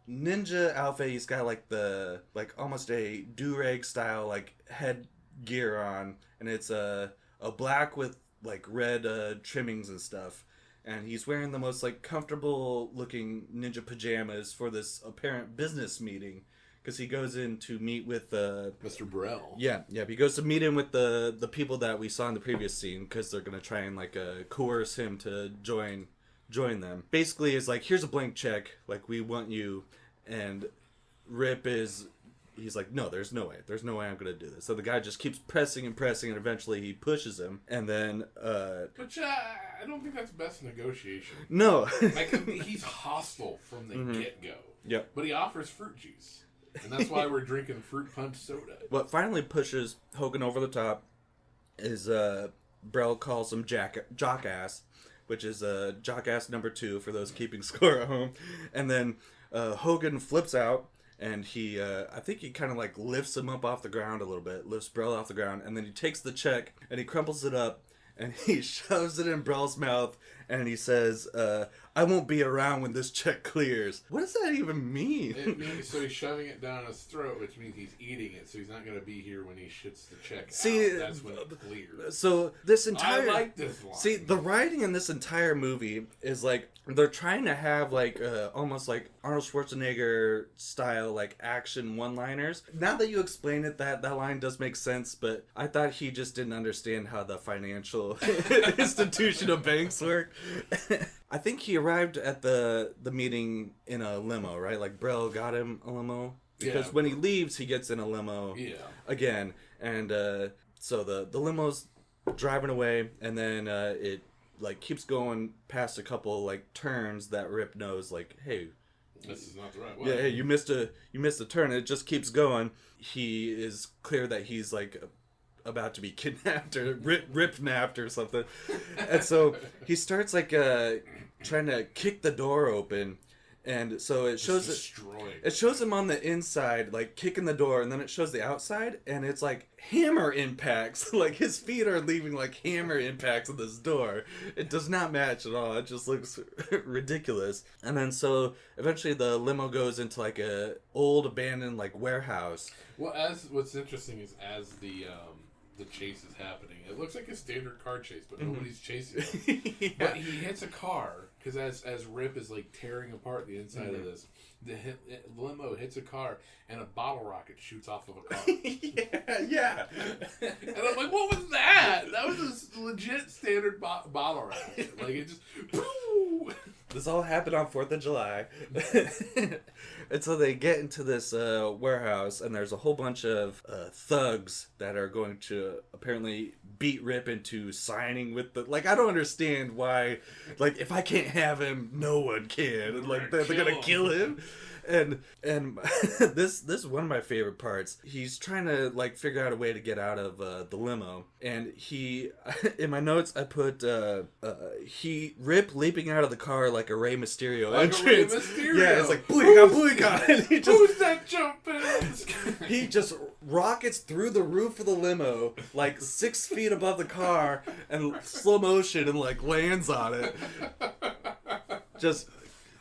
ninja outfit. He's got like almost a do-rag style like head gear on, and it's a black with like red trimmings and stuff. And he's wearing the most like comfortable looking ninja pajamas for this apparent business meeting, because he goes in to meet with Mr. Burrell. Yeah. He goes to meet him with the people that we saw in the previous scene, because they're gonna try and like coerce him to join them. Basically, it's like, here's a blank check, like, we want you, and Rip he's like, no, there's no way I'm gonna do this. So the guy just keeps pressing, and eventually he pushes him, and then which I don't think that's best negotiation. No. Like, he's hostile from the get-go. Yep. But he offers fruit juice, and that's why we're drinking fruit punch soda. What finally pushes Hogan over the top is Brell calls him jock-ass, which is jock-ass number 2 for those keeping score at home. And then Hogan flips out, and he, I think he kind of like lifts him up off the ground a little bit, lifts Brell off the ground, and then he takes the check, and he crumples it up, and he shoves it in Brell's mouth, and he says, I won't be around when this check clears. What does that even mean? It means, so he's shoving it down his throat, which means he's eating it, so he's not going to be here when he shits the check out. That's when it clears. So this entire... I like this line. See, the writing in this entire movie is like, they're trying to have like, almost like Arnold Schwarzenegger style, like action one-liners. Now that you explain it, that line does make sense, but I thought he just didn't understand how the financial institution of banks work. I think he arrived at the meeting in a limo, right? Like, Brell got him a limo. Because when he leaves, he gets in a limo again. And so the limo's driving away, and then it like keeps going past a couple like turns that Rip knows, like, hey, this is not the right way. Yeah, hey, you missed a turn. And it just keeps going. He is clear that he's like about to be kidnapped or rip-napped or something. And so he starts like trying to kick the door open, and so it shows him on the inside like kicking the door, and then it shows the outside, and it's like hammer impacts. Like, his feet are leaving like hammer impacts on this door. It does not match at all. It just looks ridiculous. And then so eventually the limo goes into like a old abandoned like warehouse. Well, what's interesting is as the chase is happening, it looks like a standard car chase, but nobody's chasing him. But he hits a car, because as Rip is like tearing apart the inside of this, the limo hits a car, and a bottle rocket shoots off of a car. yeah. And I'm like, what was that? That was a legit standard bottle rocket. Like, it just... Pooh! This all happened on 4th of July. And so they get into this warehouse, and there's a whole bunch of thugs that are going to apparently beat Rip into signing with the... Like, I don't understand why... Like, if I can't have him, no one can. And, like, they're going to kill him. And this is one of my favorite parts. He's trying to like figure out a way to get out of the limo, and he, in my notes I put Rip leaping out of the car like a Rey Mysterio entrance. Yeah, it's like Booyaka. And he just, who's that jumping? He just rockets through the roof of the limo like 6 feet above the car and slow motion and like lands on it. Just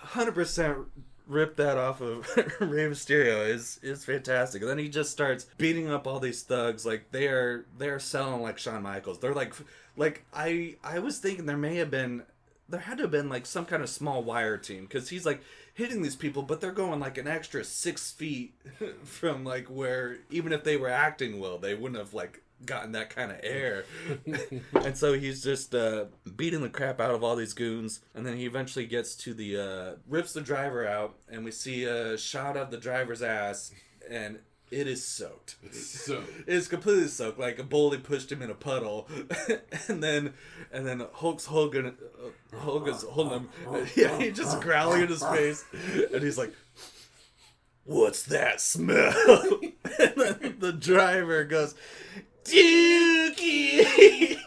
100%. Rip that off of Rey Mysterio is fantastic. And then he just starts beating up all these thugs. Like, they're selling like Shawn Michaels. They're like I was thinking there had to have been like some kind of small wire team, because he's like hitting these people, but they're going like an extra 6 feet from like where, even if they were acting well, they wouldn't have like gotten that kind of air. And so he's just beating the crap out of all these goons, and then he eventually gets to the rips the driver out, and we see a shot of the driver's ass, and it is soaked. It's completely soaked, like a bully pushed him in a puddle. and then Hogan's holding him. Yeah, he's just growling in his face, and he's like, "What's that smell?" And then the driver goes, "Dookey!"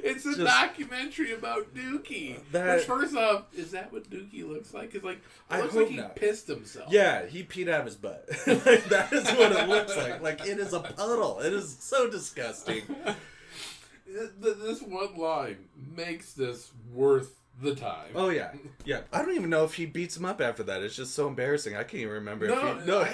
It's a documentary about Dookey. Which, first off, is that what Dookey looks like? Because, like, it looks like he pissed himself. Yeah, he peed out of his butt. Like, that is what it looks like. Like, it is a puddle. It is so disgusting. This one line makes this worth the time. Oh yeah. I don't even know if he beats him up after that. It's just so embarrassing. I can't even remember.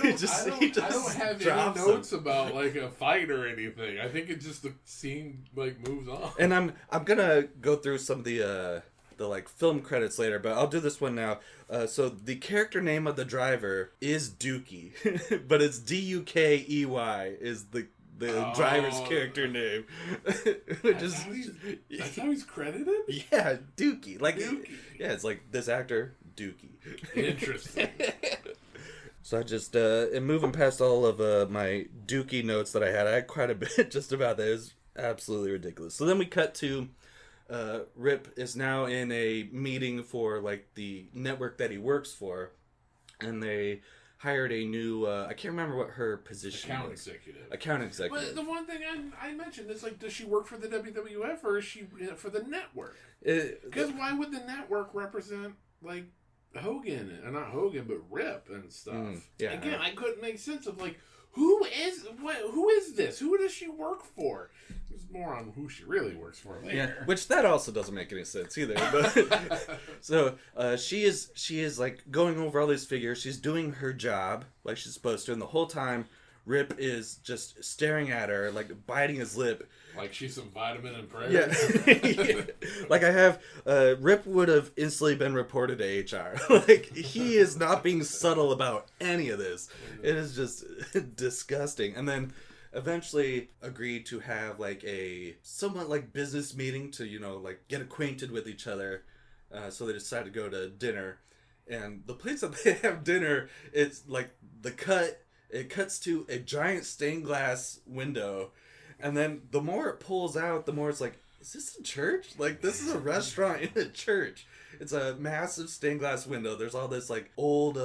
He just I don't have any notes about like a fight or anything. I think it's just the scene like moves on. And I'm gonna go through some of the like film credits later, but I'll do this one now. So the character name of the driver is Dookey, but it's Dukey is the driver's character name. That's how he's credited? Yeah, Dookey. Dookey. Yeah, it's like this actor, Dookey. Interesting. So I just, in moving past all of my Dookey notes that I had quite a bit just about that. It was absolutely ridiculous. So then we cut to Rip is now in a meeting for like the network that he works for, and they hired a new I can't remember what her position Account was. executive. But the one thing I mentioned is like, does she work for the WWF or is she for the network? Because why would the network represent like Hogan, and not Hogan, but Rip and stuff? Again, I couldn't make sense of like, who is this? Who does she work for? There's more on who she really works for later. Yeah, which that also doesn't make any sense either. But so she is like going over all these figures. She's doing her job like she's supposed to, and the whole time Rip is just staring at her, like biting his lip. Like she's some vitamin and prayer. Yeah. Like I have, Rip would have instantly been reported to HR. Like, he is not being subtle about any of this. It is just disgusting. And then eventually agreed to have like a somewhat like business meeting to, like get acquainted with each other. So they decide to go to dinner. And the place that they have dinner, it's like it cuts to a giant stained glass window. And then the more it pulls out, the more it's like, is this a church? Like, this is a restaurant in a church. It's a massive stained glass window. There's all this, like, old,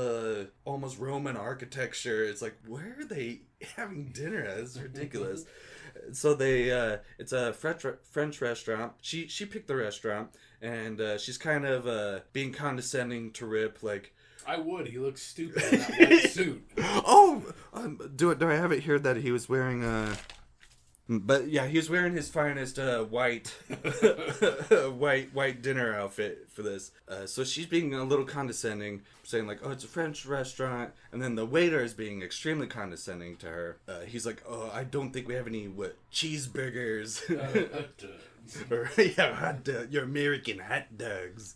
almost Roman architecture. It's like, where are they having dinner at? It's ridiculous. So it's a French restaurant. She picked the restaurant, and she's kind of being condescending to Rip, like, I would. He looks stupid in that white suit. Oh! Do I have it here that he was wearing But yeah, he was wearing his finest white dinner outfit for this. So she's being a little condescending, saying like, "Oh, it's a French restaurant," and then the waiter is being extremely condescending to her. He's like, "Oh, I don't think we have any cheeseburgers." Or, your American hot dogs.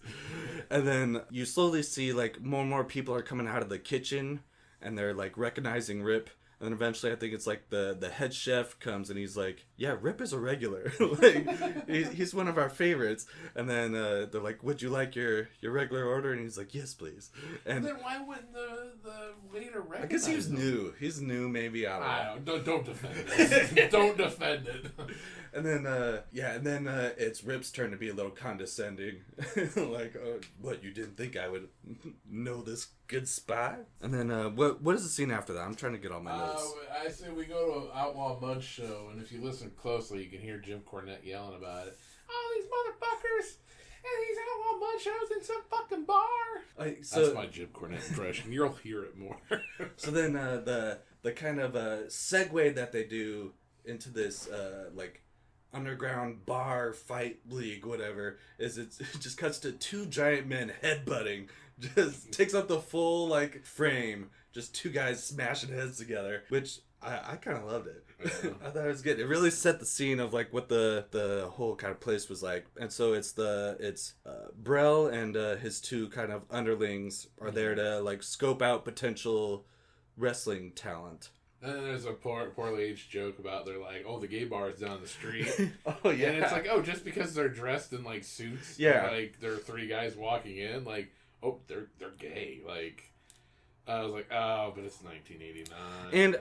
And then you slowly see like more and more people are coming out of the kitchen, and they're like recognizing Rip. And then eventually, I think it's like the head chef comes and he's like, "Yeah, Rip is a regular. Like, he's one of our favorites." And then they're like, "Would you like your regular order?" And he's like, "Yes, please." And then why wouldn't the waiter recognize I guess he was him? new. He's new, maybe. I don't know. Don't defend it. Don't defend it. And then, it's Rip's turn to be a little condescending. Like, "Oh, what, you didn't think I would know this good spy?" And then, what is the scene after that? I'm trying to get all my notes. I say we go to an Outlaw Munch show, and if you listen closely, you can hear Jim Cornette yelling about it. "Oh, these motherfuckers! And these Outlaw Munch shows in some fucking bar!" That's my Jim Cornette impression. You'll hear it more. So then, the kind of segue that they do into this, like, underground bar fight league, whatever, is it just cuts to two giant men headbutting. Just takes up the full like frame. Just two guys smashing heads together, which I kind of loved it. Yeah. I thought it was good. It really set the scene of like what the whole kind of place was like. And so it's Brel and his two kind of underlings are there to like scope out potential wrestling talent. And then there's a poorly aged joke about they're like, "Oh, the gay bar is down the street." Oh yeah, and it's like, oh, just because they're dressed in like suits, yeah, like there are three guys walking in, like, oh, they're gay. Like, I was like, oh, but it's 1989, and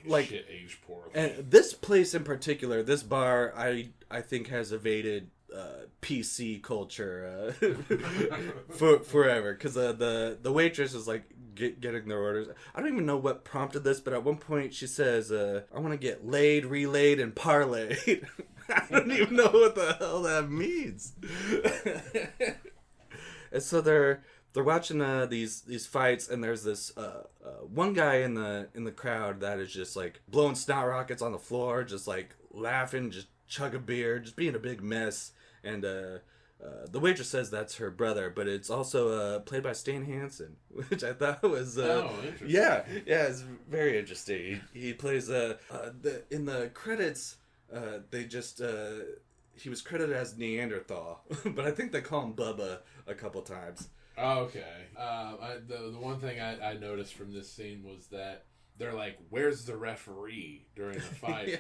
like shit aged poorly. And this place in particular, this bar, I think has evaded PC culture forever, because the waitress is like getting their orders. I don't even know what prompted this, but at one point she says, "I want to get laid, relayed, and parlayed." I don't even know what the hell that means. And so they're watching these fights, and there's this one guy in the crowd that is just like blowing snot rockets on the floor, just like laughing, just chug a beer, just being a big mess. And the waitress says that's her brother, but it's also played by Stan Hansen, which I thought was interesting. Yeah, it's very interesting. He plays in the credits. They just he was credited as Neanderthal, but I think they call him Bubba a couple times. Okay. The one thing I noticed from this scene was that they're like, "Where's the referee?" during the fight.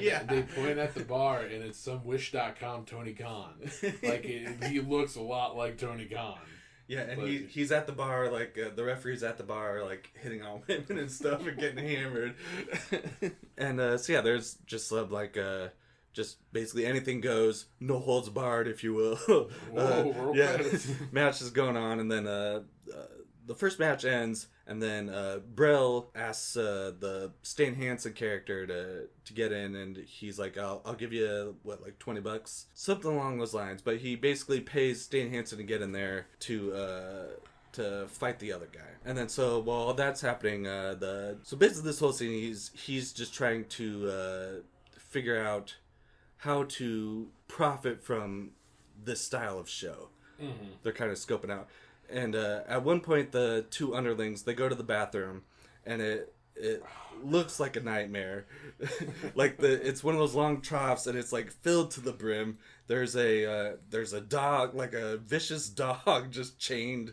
They point at the bar, and it's some Wish.com Tony Khan. Like, he looks a lot like Tony Khan. Yeah, and he's at the bar, like, the referee's at the bar, like, hitting on women and stuff and getting hammered. And, so yeah, there's just, just basically anything goes, no holds barred, if you will. Match is going on, and then, the first match ends, and then Brell asks the Stan Hansen character to get in, and he's like, I'll give you, like $20? Something along those lines. But he basically pays Stan Hansen to get in there to fight the other guy. And then so while that's happening, so basically this whole scene, he's just trying to figure out how to profit from this style of show. Mm-hmm. They're kind of scoping out. And at one point, the two underlings, they go to the bathroom, and it looks like a nightmare. Like it's one of those long troughs, and it's like filled to the brim. There's a dog, like a vicious dog, just chained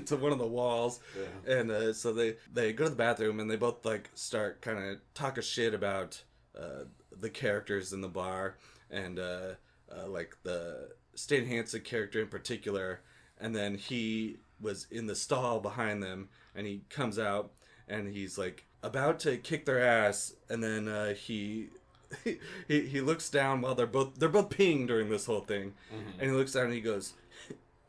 to one of the walls. Yeah. And so they go to the bathroom, and they both like start kind of talking shit about the characters in the bar, and like the Stan Hansen character in particular. And then he was in the stall behind them, and he comes out, and he's like about to kick their ass, and then he looks down while they're both peeing during this whole thing, mm-hmm. and he looks down and he goes,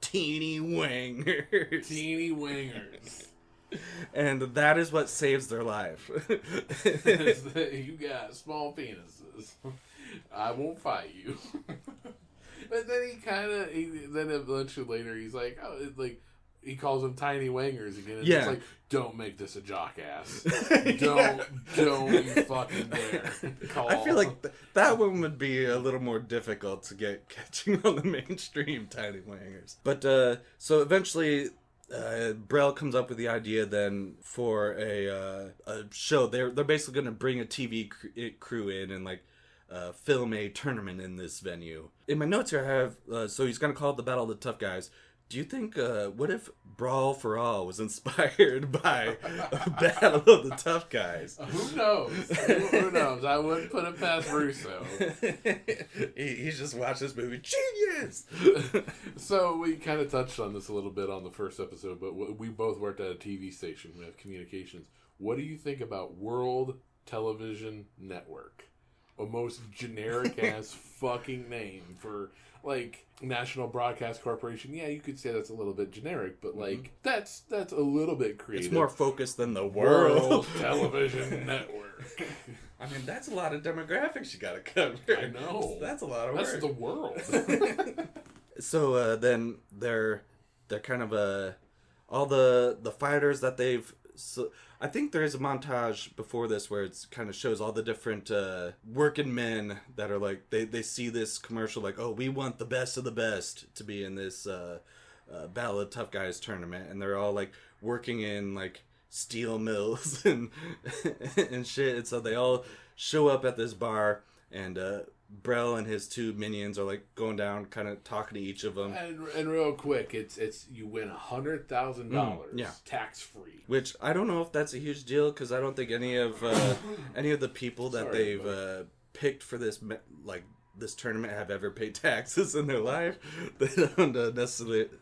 "Teeny wangers, teeny wangers," and that is what saves their life. You got small penises. I won't fight you. But then then eventually later he's like, he calls them tiny wangers again. And it's like, don't make this a jock-ass. Don't you fucking dare. I feel like that one would be a little more difficult to get catching on the mainstream tiny wangers. But, so eventually, Brell comes up with the idea then for a show. They're basically going to bring a TV crew in and like, film a tournament in this venue. In my notes here I have, so he's going to call it the Battle of the Tough Guys. Do you think, what if Brawl for All was inspired by a Battle of the Tough Guys? Who knows? Who knows? I wouldn't put it past Russo. He's just watched this movie. Genius! So we kind of touched on this a little bit on the first episode, but we both worked at a TV station. We have communications. What do you think about World Television Network? A most generic ass fucking name for like National Broadcast Corporation. Yeah, you could say that's a little bit generic, but like that's a little bit creative. It's more focused than the World Television Network. I mean, that's a lot of demographics you gotta cover. I know. That's a lot of work. That's the world. So then they're kind of all the fighters that they've. So I think there is a montage before this where it kind of shows all the different working men that are like they see this commercial like, oh, we want the best of the best to be in this Battle of Tough Guys tournament, and they're all like working in like steel mills and shit, and so they all show up at this bar, and Brell and his two minions are like going down, kind of talking to each of them. And real quick, it's you win $100,000 tax free. Which I don't know if that's a huge deal, because I don't think any of the people that they've picked for this this tournament have ever paid taxes in their life. They don't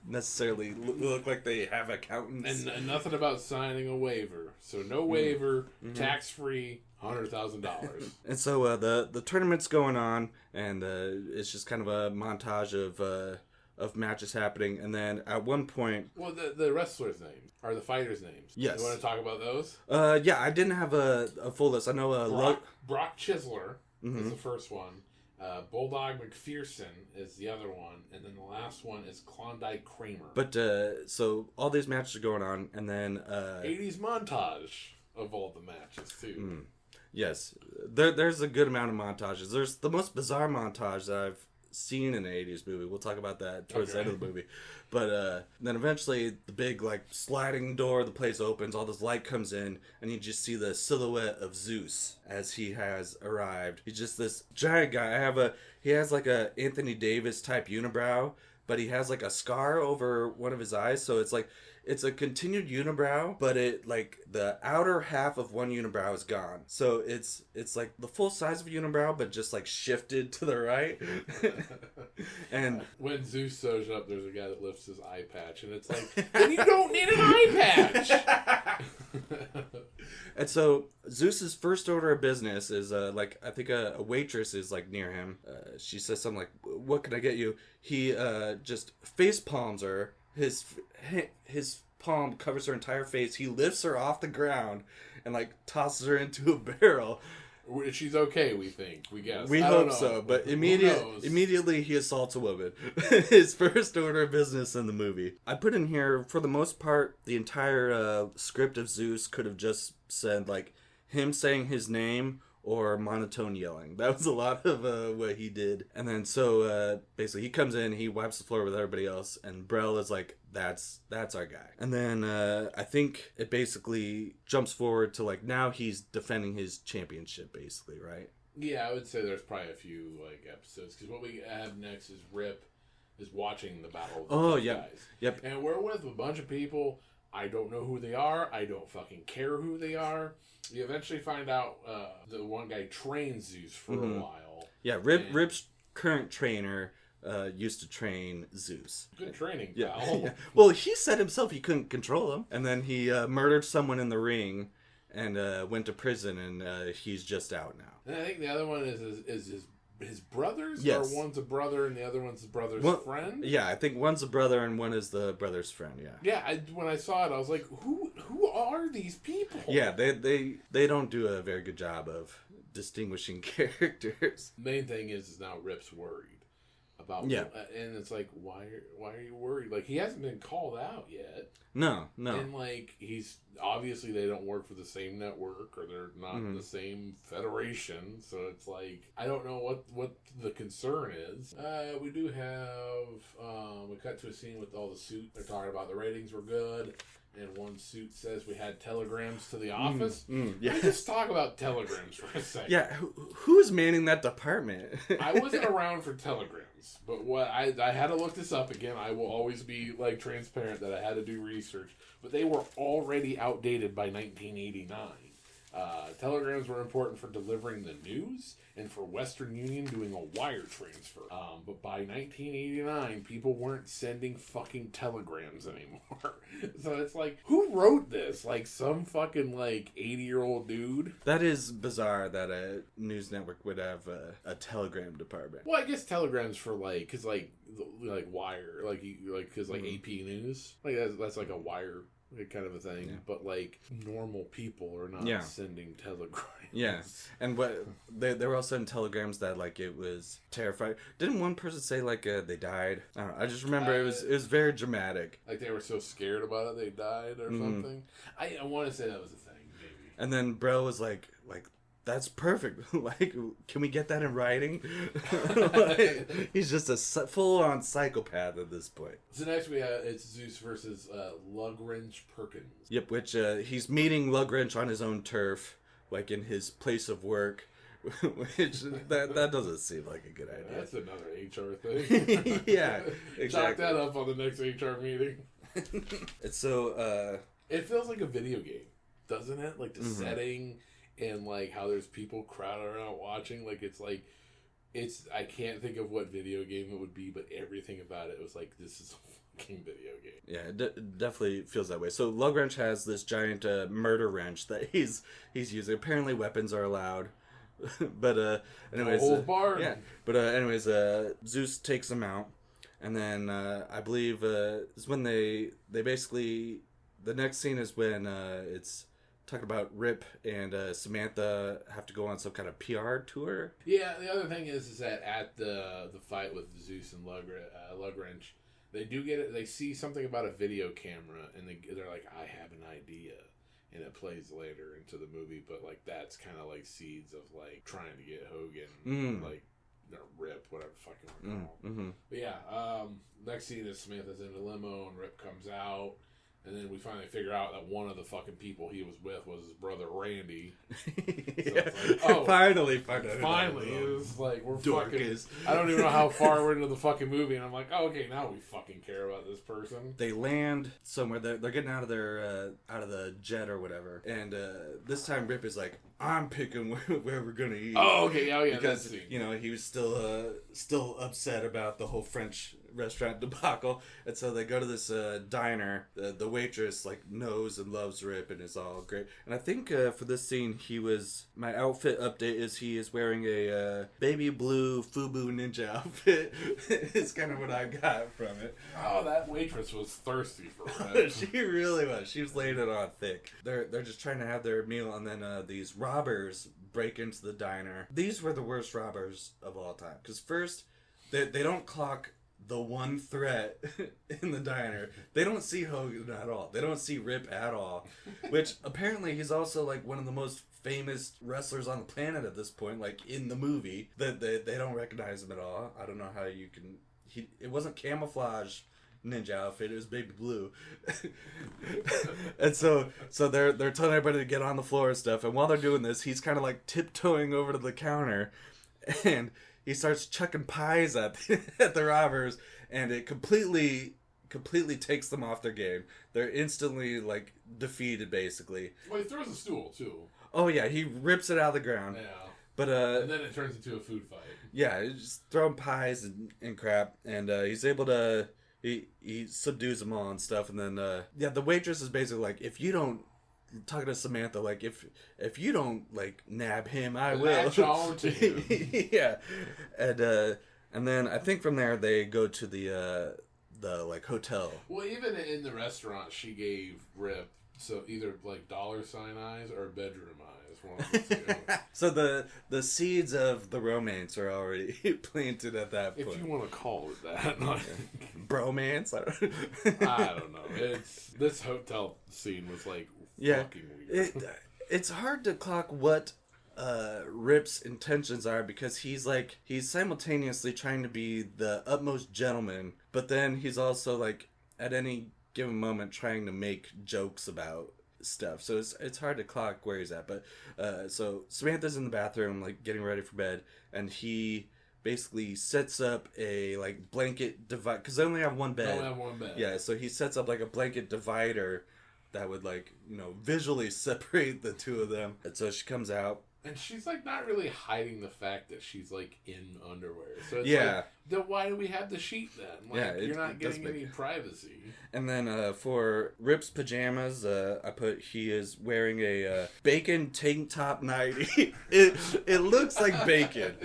necessarily look like they have accountants. And nothing about signing a waiver. So no waiver, tax free. $100,000. And so the tournament's going on, and it's just kind of a montage of matches happening, and then at one point, well, the wrestlers' names are the fighters' names. Yes. You want to talk about those? Yeah, I didn't have a full list. I know Brock Chisler is the first one. Bulldog McPherson is the other one, and then the last one is Klondike Kramer. But so all these matches are going on, and then 80s montage of all the matches too. Yes, there's a good amount of montages. There's the most bizarre montage that I've scene in an 80s movie. We'll talk about that towards the end of the movie. But then eventually the big like sliding door, the place opens, all this light comes in, and you just see the silhouette of Zeus as he has arrived. He's just this giant guy. He has like a Anthony Davis type unibrow, but he has like a scar over one of his eyes, so it's like it's a continued unibrow, but it like the outer half of one unibrow is gone. So it's like the full size of a unibrow, but just like shifted to the right. And when Zeus shows up, there's a guy that lifts his eye patch, and it's like, then you don't need an eye patch. And so Zeus's first order of business is like I think a waitress is like near him. She says something like, "What can I get you?" He just face palms her. His palm covers her entire face. He lifts her off the ground and like tosses her into a barrel. She's okay, we think. We guess. We hope so. But immediately he assaults a woman. His first order of business in the movie. I put in here, for the most part, the entire script of Zeus could have just said like him saying his name or monotone yelling. That was a lot of what he did. And then so basically he comes in, he wipes the floor with everybody else, and Brel is like, that's our guy. And then I think it basically jumps forward to like now he's defending his championship basically, right? Yeah, I would say there's probably a few like episodes, because what we have next is Rip is watching the battle of the guys. Yep. And we're with a bunch of people. I don't know who they are. I don't fucking care who they are. You eventually find out the one guy trains Zeus for a while. Yeah, Rip's current trainer used to train Zeus. Good training, pal. Yeah. Well, he said himself he couldn't control him. And then he murdered someone in the ring and went to prison, and he's just out now. And I think the other one is his brothers? Yes. Or one's a brother and the other one's the brother's friend? Yeah, I think one's a brother and one is the brother's friend, yeah. Yeah, when I saw it, I was like, who are these people? Yeah, they don't do a very good job of distinguishing characters. Main thing is now Rip's worried about and it's like, why are you worried? Like, he hasn't been called out yet. No. And like, he's obviously they don't work for the same network, or they're not in the same federation, so it's like, I don't know what the concern is. We do have we cut to a scene with all the suit. They're talking about the ratings were good, and one suit says we had telegrams to the office. Yeah. Let's just talk about telegrams for a second. Yeah, who's manning that department? I wasn't around for telegrams, but what I had to look this up again. I will always be like transparent that I had to do research, but they were already outdated by 1989. Telegrams were important for delivering the news and for Western Union doing a wire transfer. But by 1989, people weren't sending fucking telegrams anymore. So it's like, who wrote this? Like some fucking like 80-year-old dude? That is bizarre that a news network would have a telegram department. Well, I guess telegrams for like, cause like wire, cause like AP News, like that's like a wire kind of a thing, but like normal people are not sending telegrams. Yeah, and what they were all sending telegrams that like it was terrifying. Didn't one person say like they died? I don't know. I just remember it was very dramatic. Like they were so scared about it they died or something. I want to say that was a thing, maybe. And then Bro was like that's perfect. Like, can we get that in writing? Like, he's just a full-on psychopath at this point. So next we have it's Zeus versus Lugwrench Perkins. Yep, which he's meeting Lugwrench on his own turf, like in his place of work. Which that doesn't seem like a good idea. That's another HR thing. Yeah, exactly. Chalk that up on the next HR meeting. It's so. It feels like a video game, doesn't it? Like the setting. And, like, how there's people crowded around watching. Like, it's... I can't think of what video game it would be, but everything about it was like, this is a fucking video game. Yeah, it definitely feels that way. So, Lugwrench has this giant murder wrench that he's using. Apparently, weapons are allowed. But, anyways... Yeah. But, anyways, Zeus takes him out. And then, I believe, is when they basically... The next scene is when it's... talking about Rip and Samantha have to go on some kind of PR tour. Yeah, the other thing is that at the fight with Zeus and Lugwrench, they do get it. They see something about a video camera, and they're like, "I have an idea," and it plays later into the movie. But like that's kind of like seeds of like trying to get Hogan like Rip, whatever the fuck you want to call him. Mm-hmm. But yeah, next scene is Samantha's in the limo and Rip comes out. And then we finally figure out that one of the fucking people he was with was his brother Randy. So Yeah. it's like, Finally, it was like we're Dorcas. fucking. I don't even know how far we're into the fucking movie, and I'm like, oh, okay, now we fucking care about this person. They land somewhere. They're getting out of their out of the jet or whatever, and this time Rip is like, I'm picking where we're gonna eat. Oh, okay, yeah, because that scene. you know he was still upset about the whole French restaurant debacle, and so they go to this diner. The waitress like knows and loves Rip and is all great. And I think for this scene my outfit update is he is wearing a baby blue FUBU ninja outfit. It's kind of what I got from it. Oh, that waitress was thirsty for Rip. She really was. She was laying it on thick. They're just trying to have their meal, and then these robbers break into the diner. These were the worst robbers of all time, because first they don't clock the one threat in the diner. They don't see Hogan at all. They don't see Rip at all. Which apparently he's also like one of the most famous wrestlers on the planet at this point, like in the movie. That they don't recognize him at all. I don't know how you can. It wasn't camouflage ninja outfit. It was baby blue. And so they're telling everybody to get on the floor and stuff. And while they're doing this, he's kind of like tiptoeing over to the counter, and he starts chucking pies at the robbers, and it completely takes them off their game. They're instantly like defeated, basically. Well, he throws a stool too. Oh yeah, he rips it out of the ground. Yeah. But and then it turns into a food fight. Yeah, he's just throwing pies and crap, and he's able to he subdues them all and stuff, and then the waitress is basically like, if you don't. Talking to Samantha, like if you don't like nab him, I will. Latch on to him. Yeah, and then I think from there they go to the like hotel. Well, even in the restaurant, she gave Rip either like $sign eyes or bedroom eyes. One of the two. So the seeds of the romance are already planted at that point. If you want to call it that, bromance. I don't know. This hotel scene was like. Yeah, weird. It's hard to clock what Rip's intentions are, because he's simultaneously trying to be the utmost gentleman, but then he's also like at any given moment trying to make jokes about stuff. So it's hard to clock where he's at. But so Samantha's in the bathroom like getting ready for bed, and he basically sets up a like blanket divide, because they only have one bed. They only have one bed. Yeah, so he sets up like a blanket divider that would like, visually separate the two of them. And so she comes out. And she's like not really hiding the fact that she's like in underwear. So it's yeah. Like, then why do we have the sheet then? Like, yeah, you're not getting any privacy. And then for Rip's pajamas, I put he is wearing a bacon tank top nightie. It looks like bacon.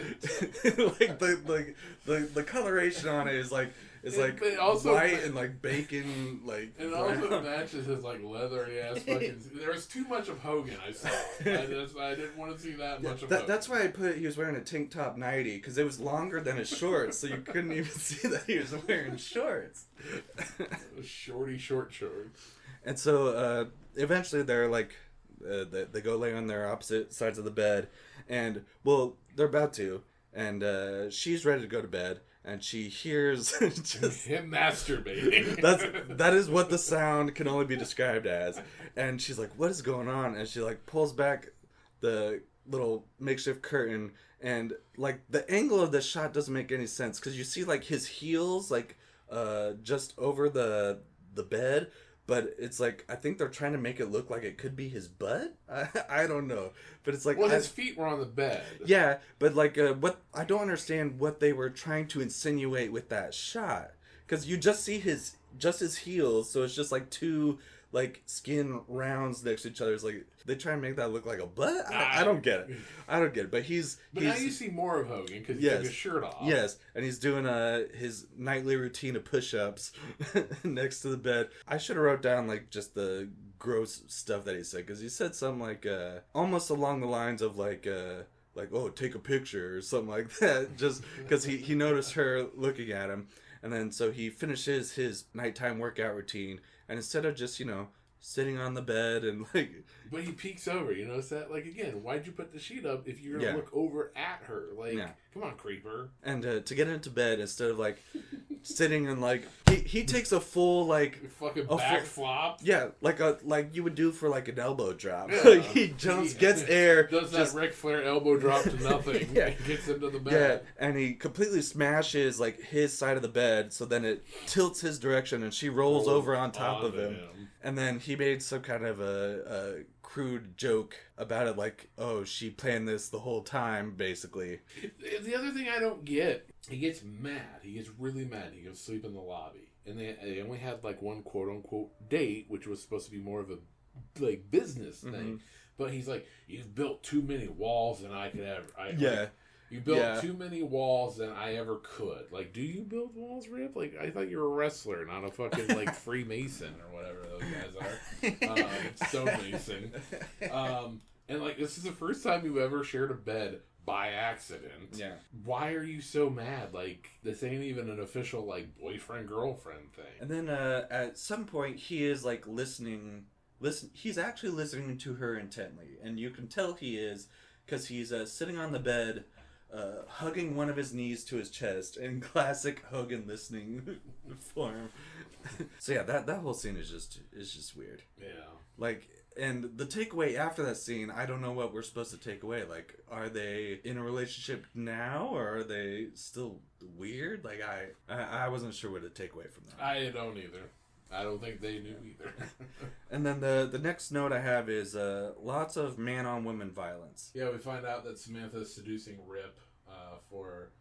Like the coloration on it is like. It's like also white and like bacon, like. And it also matches his like leathery ass fucking. There was too much of Hogan. I saw. I didn't want to see that much of. Hogan. That's why I put he was wearing a tank top nightie, because it was longer than his shorts, so you couldn't even see that he was wearing shorts. Shorty short shorts. And so eventually they're like, they go lay on their opposite sides of the bed, and they're about to, and she's ready to go to bed. And she hears just him masturbating. That is what the sound can only be described as. And she's like, "What is going on?" And she like pulls back the little makeshift curtain, and like the angle of the shot doesn't make any sense, because you see like his heels like just over the bed. But it's like, I think they're trying to make it look like it could be his butt. I don't know. But it's like... Well, his feet were on the bed. Yeah, but like, I don't understand what they were trying to insinuate with that shot. Because you just see his heels, so it's just like two like skin rounds next to each other. It's like they try and make that look like a butt. I don't get it. I don't get it. But now you see more of Hogan because he took his shirt off. Yes, and he's doing his nightly routine of push-ups next to the bed. I should have wrote down like just the gross stuff that he said, because he said something like almost along the lines of like, oh, take a picture or something like that, just because he noticed her looking at him. And then so he finishes his nighttime workout routine, and instead of just, sitting on the bed and like. But he peeks over. You notice that? Like again, why'd you put the sheet up if you're gonna look over at her? Like, come on, creeper. And to get into bed instead of like sitting and like he takes a full like fucking back flop. Yeah, like you would do for like an elbow drop. Yeah. Like he jumps, gets air, does that Ric Flair elbow drop to nothing. And gets into the bed. Yeah, and he completely smashes like his side of the bed, so then it tilts his direction, and she rolls over on top of him. And then he made some kind of a crude joke about it, like, oh, she planned this the whole time, basically. The other thing I don't get, he gets mad. He gets really mad. He goes sleep in the lobby. And they only had, like, one quote-unquote date, which was supposed to be more of a, like, business thing. Mm-hmm. But he's like, you've built too many walls than I could ever. Like, you built too many walls than I ever could. Like, do you build walls, Rip? Like, I thought you were a wrestler, not a fucking, like, Freemason or whatever those guys are. Stonemason. And, like, this is the first time you've ever shared a bed by accident. Yeah. Why are you so mad? Like, this ain't even an official, like, boyfriend-girlfriend thing. And then, at some point, he is, like, he's actually listening to her intently. And you can tell he is, because he's sitting on the bed, hugging one of his knees to his chest in classic Hogan listening form. So yeah, that whole scene is just weird. Yeah. Like, and the takeaway after that scene, I don't know what we're supposed to take away. Like, are they in a relationship now, or are they still weird? Like, I wasn't sure what to take away from that. I don't either. I don't think they knew either. And then the next note I have is lots of man-on-woman violence. Yeah, we find out that Samantha's seducing Rip for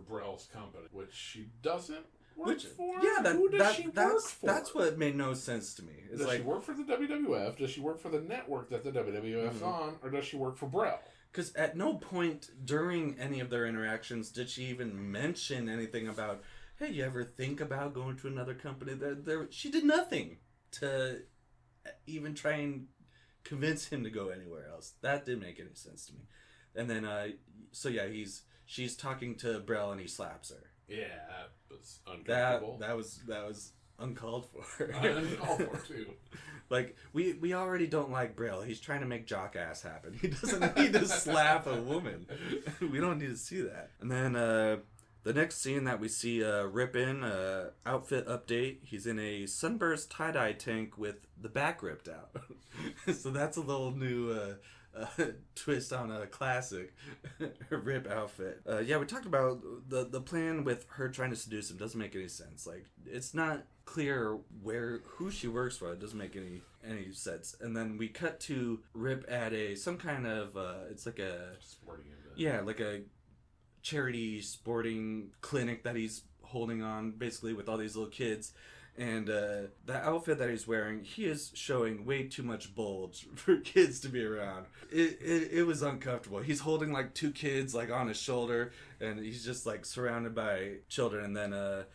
Brell's company, which she doesn't work for. Yeah, who does she work for? That's what made no sense to me. Does she work for the WWF? Does she work for the network that the WWF's on? Or does she work for Brell? Because at no point during any of their interactions did she even mention anything about, hey, you ever think about going to another company? She did nothing to even try and convince him to go anywhere else. That didn't make any sense to me. And then, she's talking to Brell and he slaps her. Yeah, that was uncomfortable. That was uncalled for. Uncalled for too. Like, we already don't like Brell. He's trying to make jock-ass happen. He doesn't need to slap a woman. We don't need to see that. And then the next scene that we see Rip in, outfit update. He's in a sunburst tie-dye tank with the back ripped out. So that's a little new twist on a classic Rip outfit. We talked about the plan with her trying to seduce him. Doesn't make any sense. Like, it's not clear who she works for. It doesn't make any sense. And then we cut to Rip at some kind of it's like a sporting event. Yeah, like a charity sporting clinic that he's holding on, basically, with all these little kids. And the outfit that he's wearing, he is showing way too much bulge for kids to be around. It was uncomfortable. He's holding like two kids like on his shoulder, and he's just like surrounded by children. And then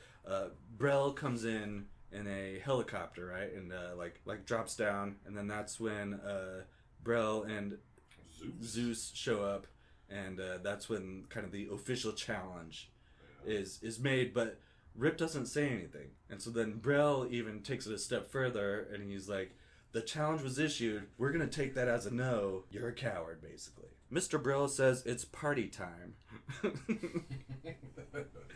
Brell comes in a helicopter, right, and like drops down. And then that's when Brell and Zeus show up, and that's when kind of the official challenge is made. But Rip doesn't say anything. And so then Brell even takes it a step further, and he's like, the challenge was issued. We're going to take that as a no. You're a coward, basically. Mr. Brell says it's party time.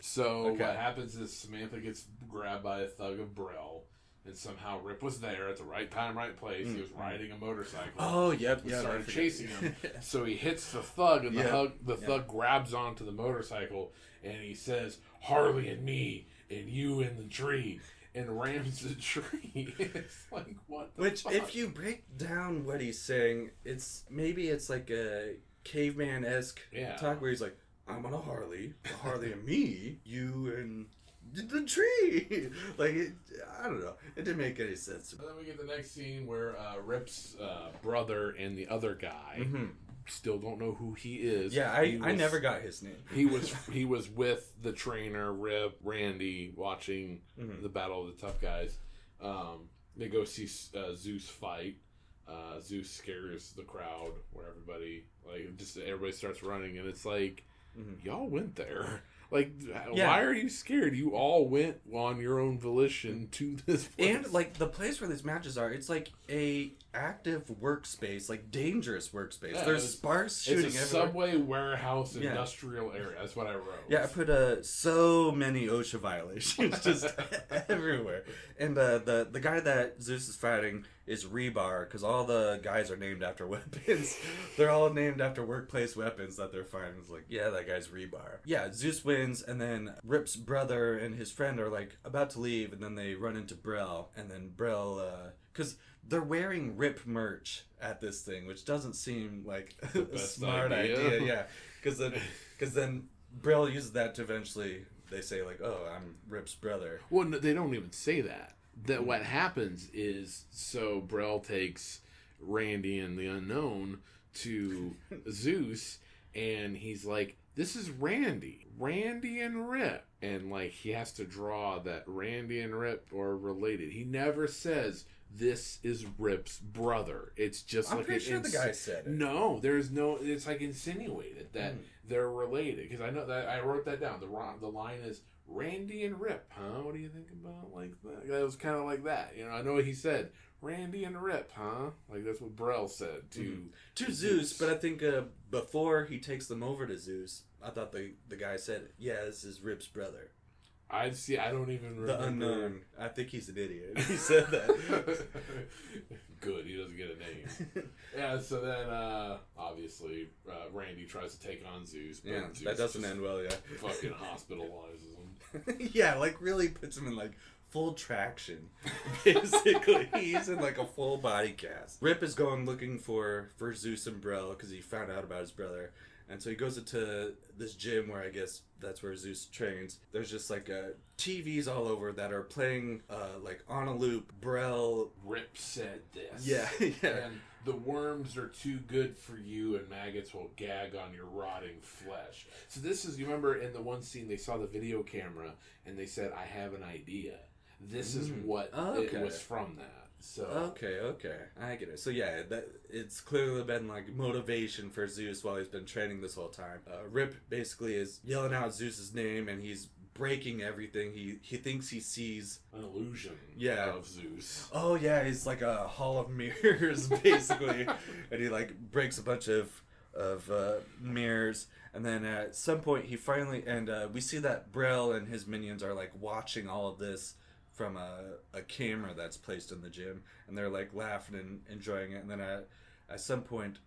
So what happens is Samantha gets grabbed by a thug of Brell, and somehow Rip was there at the right time, right place. He was riding a motorcycle. Oh, yep. And started chasing him. So he hits the thug, and the thug grabs onto the motorcycle, and he says, Harley and me, and you in the tree, and rams the tree. It's like, what the fuck? If you break down what he's saying, it's like a caveman-esque talk where he's like, I'm on a Harley and me, you and the tree. Like, I don't know. It didn't make any sense. And then we get the next scene where Rip's brother and the other guy still don't know who he is. Yeah, I never got his name. He was with the trainer Rip, Randy, watching the Battle of the Tough Guys. They go see Zeus fight. Zeus scares the crowd where everybody starts running, and it's like, y'all went there. Like, why are you scared? You all went on your own volition to this place. And, like, the place where these matches are, it's like a active workspace, like dangerous workspace. Yeah, there's sparks shooting everywhere. It's a subway, warehouse, industrial area. That's what I wrote. Yeah, I put so many OSHA violations just everywhere. And the guy that Zeus is fighting is Rebar, because all the guys are named after weapons. They're all named after workplace weapons that they're fighting. It's like, yeah, that guy's Rebar. Yeah, Zeus wins, and then Rip's brother and his friend are like about to leave, and then they run into Brel, and then Brel, because they're wearing Rip merch at this thing, which doesn't seem like a smart idea. Yeah, because then Brel uses that to eventually, they say like, oh, I'm Rip's brother. Well, no, they don't even say that. That what happens is, so Brel takes Randy and the Unknown to Zeus, and he's like, this is Randy and Rip, and like he has to draw that Randy and Rip are related. He never says this is Rip's brother. It's just I'm pretty sure the guy said it. No, there's no. It's like insinuated that they're related, because I know that I wrote that down. The line is Randy and Rip, huh? What do you think about like that? It was kind of like that, you know. I know what he said. Randy and Rip, huh? Like that's what Brel said to Zeus. But I think before he takes them over to Zeus, I thought the guy said, "Yeah, this is Rip's brother." I don't even remember. The Unknown. I think he's an idiot. He said that. Good, he doesn't get a name. Yeah, so then obviously Randy tries to take on Zeus. But Yeah, Zeus that doesn't end well. Yeah, fucking hospitalizes him. Yeah, like really puts him in like full traction. Basically, he's in like a full body cast. Rip is going looking for Zeus and Brel because he found out about his brother. And so he goes into this gym where I guess that's where Zeus trains. There's just like TVs all over that are playing like on a loop. Brel. Rip said this. Yeah, yeah. And the worms are too good for you, and maggots will gag on your rotting flesh. So this is, you remember in the one scene they saw the video camera and they said, I have an idea. This is what it was from that. So okay, I get it. So yeah, that it's clearly been like motivation for Zeus while he's been training this whole time. Rip basically is yelling out Zeus's name, and he's breaking everything. He thinks he sees an illusion of Zeus. Oh yeah, he's like a hall of mirrors basically, and he like breaks a bunch of mirrors. And then at some point he finally, and we see that Brel and his minions are like watching all of this from a camera that's placed in the gym, and they're like laughing and enjoying it. And then at some point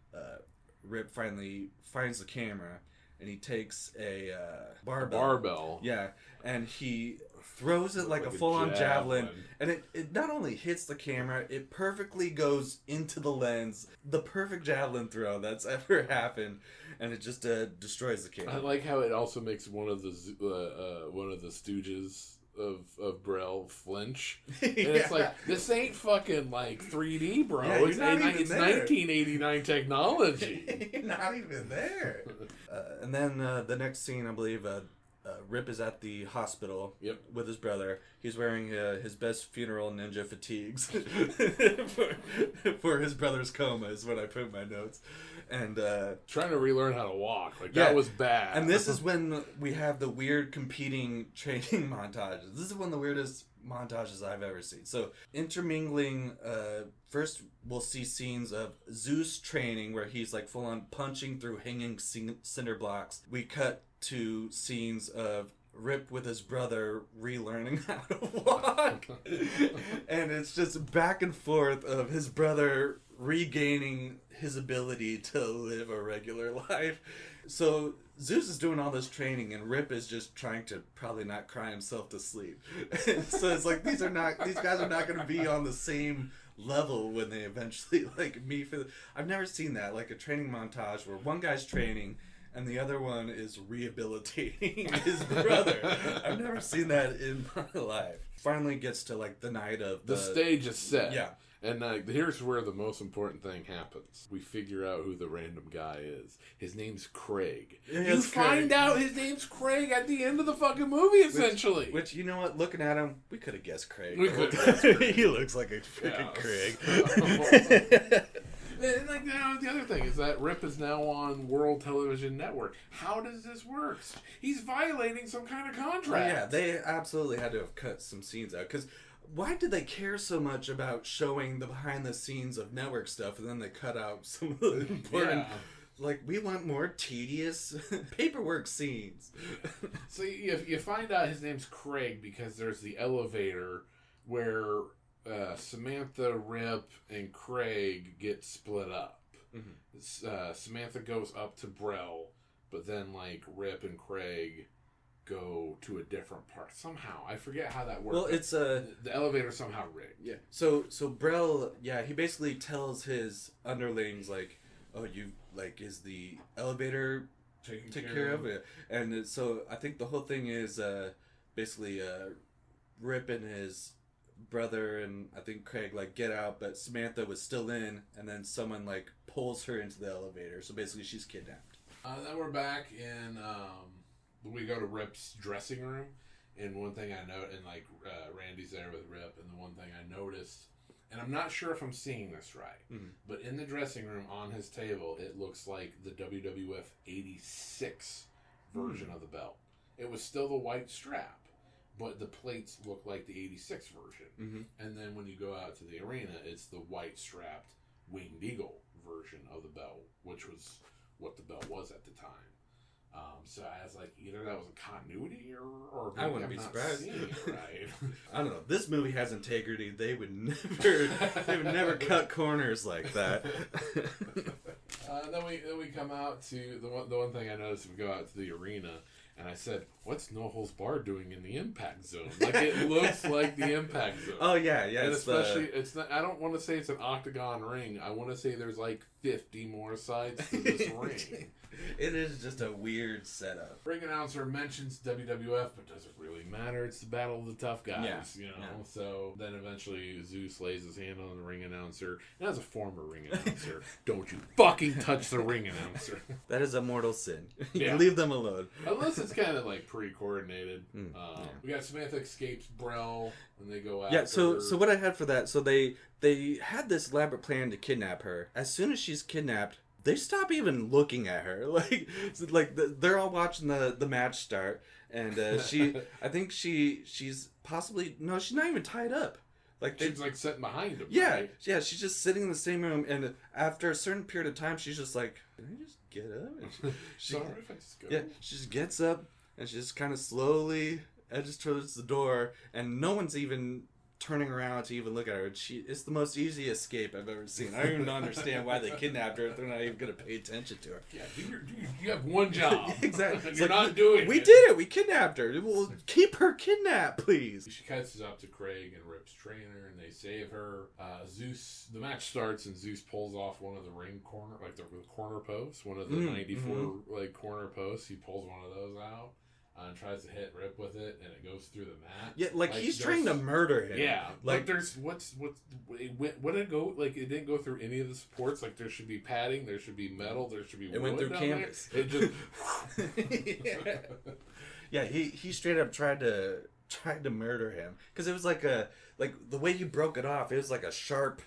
Rip finally finds the camera, and he takes a barbell. Yeah, and he throws it like a full-on javelin, and it not only hits the camera, it perfectly goes into the lens. The perfect javelin throw that's ever happened, and it just destroys the camera. I like how it also makes one of the Stooges of Brel flinch. And it's like, this ain't fucking like 3D, bro. Yeah, it's 1989 technology. You're not even there. And then the next scene, I believe, Rip is at the hospital with his brother. He's wearing his best funeral ninja fatigues for his brother's coma is what I put in my notes. And trying to relearn how to walk, like that was bad. And this is when we have the weird competing training montages. This is one of the weirdest montages I've ever seen. So intermingling, first we'll see scenes of Zeus training where he's like full on punching through hanging cinder blocks. We cut to scenes of Rip with his brother relearning how to walk. And it's just back and forth of his brother regaining his ability to live a regular life. So Zeus is doing all this training, and Rip is just trying to probably not cry himself to sleep. So it's like these guys are not going to be on the same level when they eventually like meet for I've never seen that, like a training montage where one guy's training and the other one is rehabilitating his brother. I've never seen that in my life. Finally gets to like the night of the stage is set. Yeah. And here's where the most important thing happens. We figure out who the random guy is. His name's Craig. You find out his name's Craig at the end of the fucking movie, essentially. Which you know what? Looking at him, we could have guessed Craig. We could have guessed Craig. He looks like a freaking Craig. And like now, the other thing is that Rip is now on World Television Network. How does this work? He's violating some kind of contract. Well, yeah, they absolutely had to have cut some scenes out. Because why did they care so much about showing the behind the scenes of network stuff, and then they cut out some of the important... Yeah. Like, we want more tedious paperwork scenes. So you find out his name's Craig because there's the elevator where Samantha, Rip, and Craig get split up. Mm-hmm. Samantha goes up to Brell, but then, like, Rip and Craig go to a different part. Somehow. I forget how that works. Well, it's... the elevator somehow rigged. Yeah. So Brell, he basically tells his underlings, like... Oh, you, like, is the elevator taken care of? Yeah. And so I think the whole thing is basically Rip and his brother and I think Craig, like, get out, but Samantha was still in, and then someone, like, pulls her into the elevator. So basically she's kidnapped. Then we're back in, we go to Rip's dressing room, and one thing I know, and, like, Randy's there with Rip, and the one thing I noticed... And I'm not sure if I'm seeing this right, but in the dressing room on his table, it looks like the WWF 86 version of the belt. It was still the white strap, but the plates look like the 86 version. And then when you go out to the arena, it's the white strapped Winged Eagle version of the belt, which was what the belt was at the time. So I was like, either that was a continuity error, or maybe I wouldn't be not surprised. Seeing it right. I don't know. This movie has integrity. They would never cut corners like that. Then we come out to the one thing I noticed. We go out to the arena, and I said, "What's No Holds Barred doing in the Impact Zone? Like it looks like the Impact Zone." Oh yeah. And especially it's not. I don't want to say it's an octagon ring. I want to say there's like 50 more sides to this ring. It is just a weird setup. Ring announcer mentions WWF, but does it really matter? It's the Battle of the Tough Guys, you know. Yeah. So then eventually Zeus lays his hand on the ring announcer. And as a former ring announcer, don't you fucking touch the ring announcer. That is a mortal sin. Yeah. Leave them alone. Unless it's kind of like pre-coordinated. We got Samantha escapes Brell, and they go out. Yeah. So what I had for that? So they had this elaborate plan to kidnap her. As soon as she's kidnapped, they stop even looking at her. They're all watching the match start, and I think she's possibly she's not even tied up. She's like sitting behind him. Yeah, right? yeah. She's just sitting in the same room, and after a certain period of time, she's just like, "Can I just get up?" And sorry if I just go. Yeah, she just gets up and she just kind of slowly edges towards the door, and no one's even turning around to even look at her. It's the most easy escape I've ever seen. I don't even understand why they kidnapped her if they're not even going to pay attention to her. Yeah, you have one job. Exactly. You're not doing it. We did it. We kidnapped her. Well, keep her kidnapped, please. She catches up to Craig and Rip's trainer, and they save her. Zeus, the match starts, and Zeus pulls off one of the ring corner, like the corner posts, one of the 94 like corner posts. He pulls one of those out. And tries to hit Rip with it, and it goes through the mat. Yeah, like he's trying to murder him. Yeah, like there's what did it go like? It didn't go through any of the supports. Like there should be padding, there should be metal, there should be. It went through canvas. It just. Yeah, he straight up tried to murder him because it was like the way he broke it off. It was like a sharp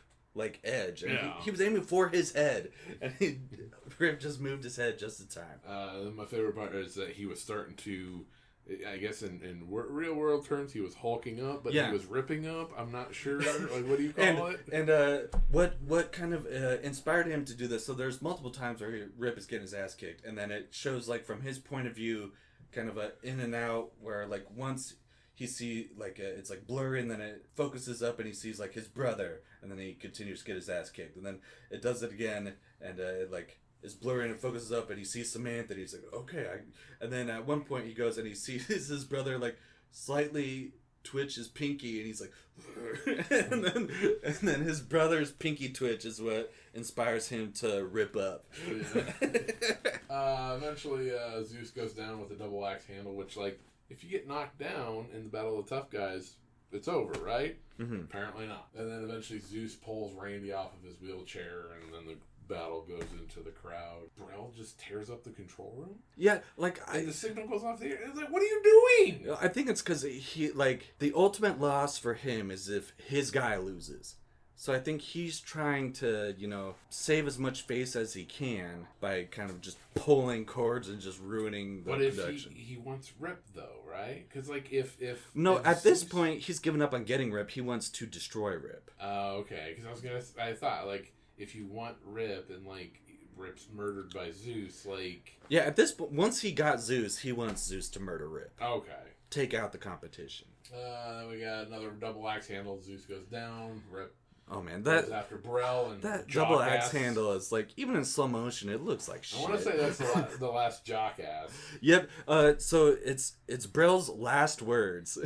edge, and he was aiming for his head, and Rip just moved his head just in time. My favorite part is that he was starting to, I guess in real world terms, he was hulking up, but he was ripping up. I'm not sure. Like, what do you call it? And what kind of inspired him to do this? So there's multiple times where Rip is getting his ass kicked, and then it shows like from his point of view, kind of a in and out where like once. He sees, it's, blurry, and then it focuses up, and he sees, his brother, and then he continues to get his ass kicked. And then it does it again, and it's blurry, and it focuses up, and he sees Samantha, and he's like, okay. And then at one point, he goes, and he sees his brother, slightly twitch his pinky, and he's like, and then his brother's pinky twitch is what inspires him to rip up. Eventually, Zeus goes down with a double axe handle, which, if you get knocked down in the Battle of the Tough Guys, it's over, right? Mm-hmm. Apparently not. And then eventually Zeus pulls Randy off of his wheelchair, and then the battle goes into the crowd. Brell just tears up the control room? Yeah, and the signal goes off the air. It's like, what are you doing? I think it's because he, the ultimate loss for him is if his guy loses. So I think he's trying to, save as much face as he can by kind of just pulling cords and just ruining the production. But if he wants Rip, though, right? Because, like, if No, at this point, he's given up on getting Rip. He wants to destroy Rip. Oh, okay. Because I thought, like, if you want Rip and, like, Rip's murdered by Zeus, like... Yeah, at this point, once he got Zeus, he wants Zeus to murder Rip. Okay. Take out the competition. Then we got another double axe handle. Zeus goes down. Rip... Oh man, goes after Brel and that jock-ass. double axe handle is like, even in slow motion, it looks like shit. I want to say that's the last jock-ass. Yep. So it's Brel's last words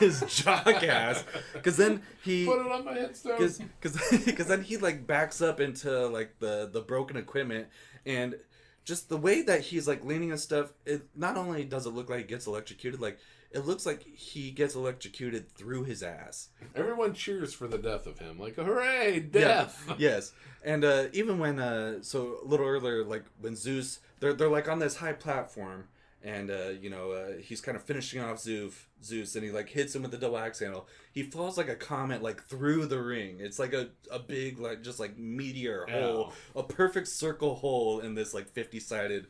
is jock-ass, because then he put it on my headstone. Because then he like backs up into like the broken equipment, and just the way that he's like leaning and stuff, it not only does it look like he gets electrocuted, like it looks like he gets electrocuted through his ass. Everyone cheers for the death of him. Like, hooray, death! Yeah. Yes. And even when, so a little earlier, like when Zeus, they're like on this high platform, and, he's kind of finishing off Zeus, and he like hits him with the double axe handle. He falls like a comet, like through the ring. It's like a big, like, just like meteor hole, a perfect circle hole in this like 50-sided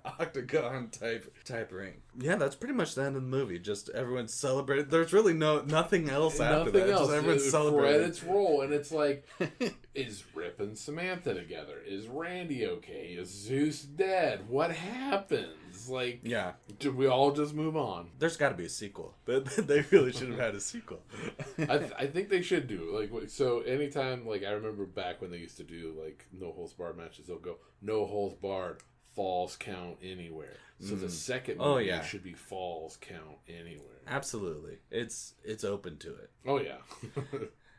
octagon type ring. Yeah, that's pretty much the end of the movie. Just everyone celebrated. There's really nothing else after that. Else. Just everyone celebrated. Credits roll, and it's like, is Rip and Samantha together? Is Randy okay? Is Zeus dead? What happens? Like, yeah, do we all just move on? There's got to be a sequel, but they really should have had a sequel. I think they should do, like, so anytime, like, I remember back when they used to do like no holds barred matches, they'll go no holds barred, falls count anywhere. So the second movie should be falls count anywhere. Absolutely, it's open to it. Oh yeah.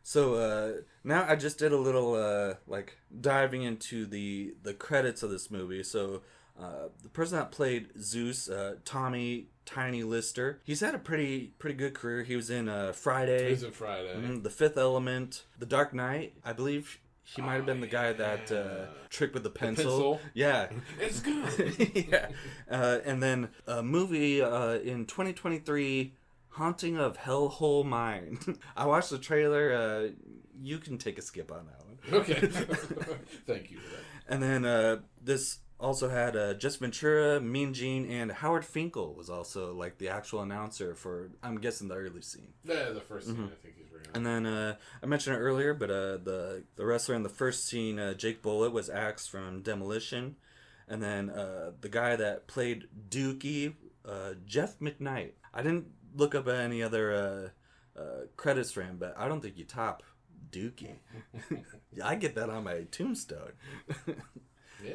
So now I just did a little like diving into the credits of this movie. So the person that played Zeus, Tommy Tiny Lister, he's had a pretty good career. He was in Friday. The Fifth Element, The Dark Knight. I believe he might have been the guy that tricked with the pencil. Yeah. It's good. Yeah. And then a movie in 2023, Haunting of Hellhole Mine. I watched the trailer. You can take a skip on that one. Okay. Thank you for that. And then this also had Jess Ventura, Mean Gene, and Howard Finkel was also like the actual announcer for, I'm guessing, the early scene. Yeah, the first scene I think he's bringing up. And then I mentioned it earlier, but the wrestler in the first scene, Jake Bullitt, was Axe from Demolition. And then the guy that played Dookey, Jeff McKnight. I didn't look up any other credits for him, but I don't think you top Dookey. I get that on my tombstone. Yeah.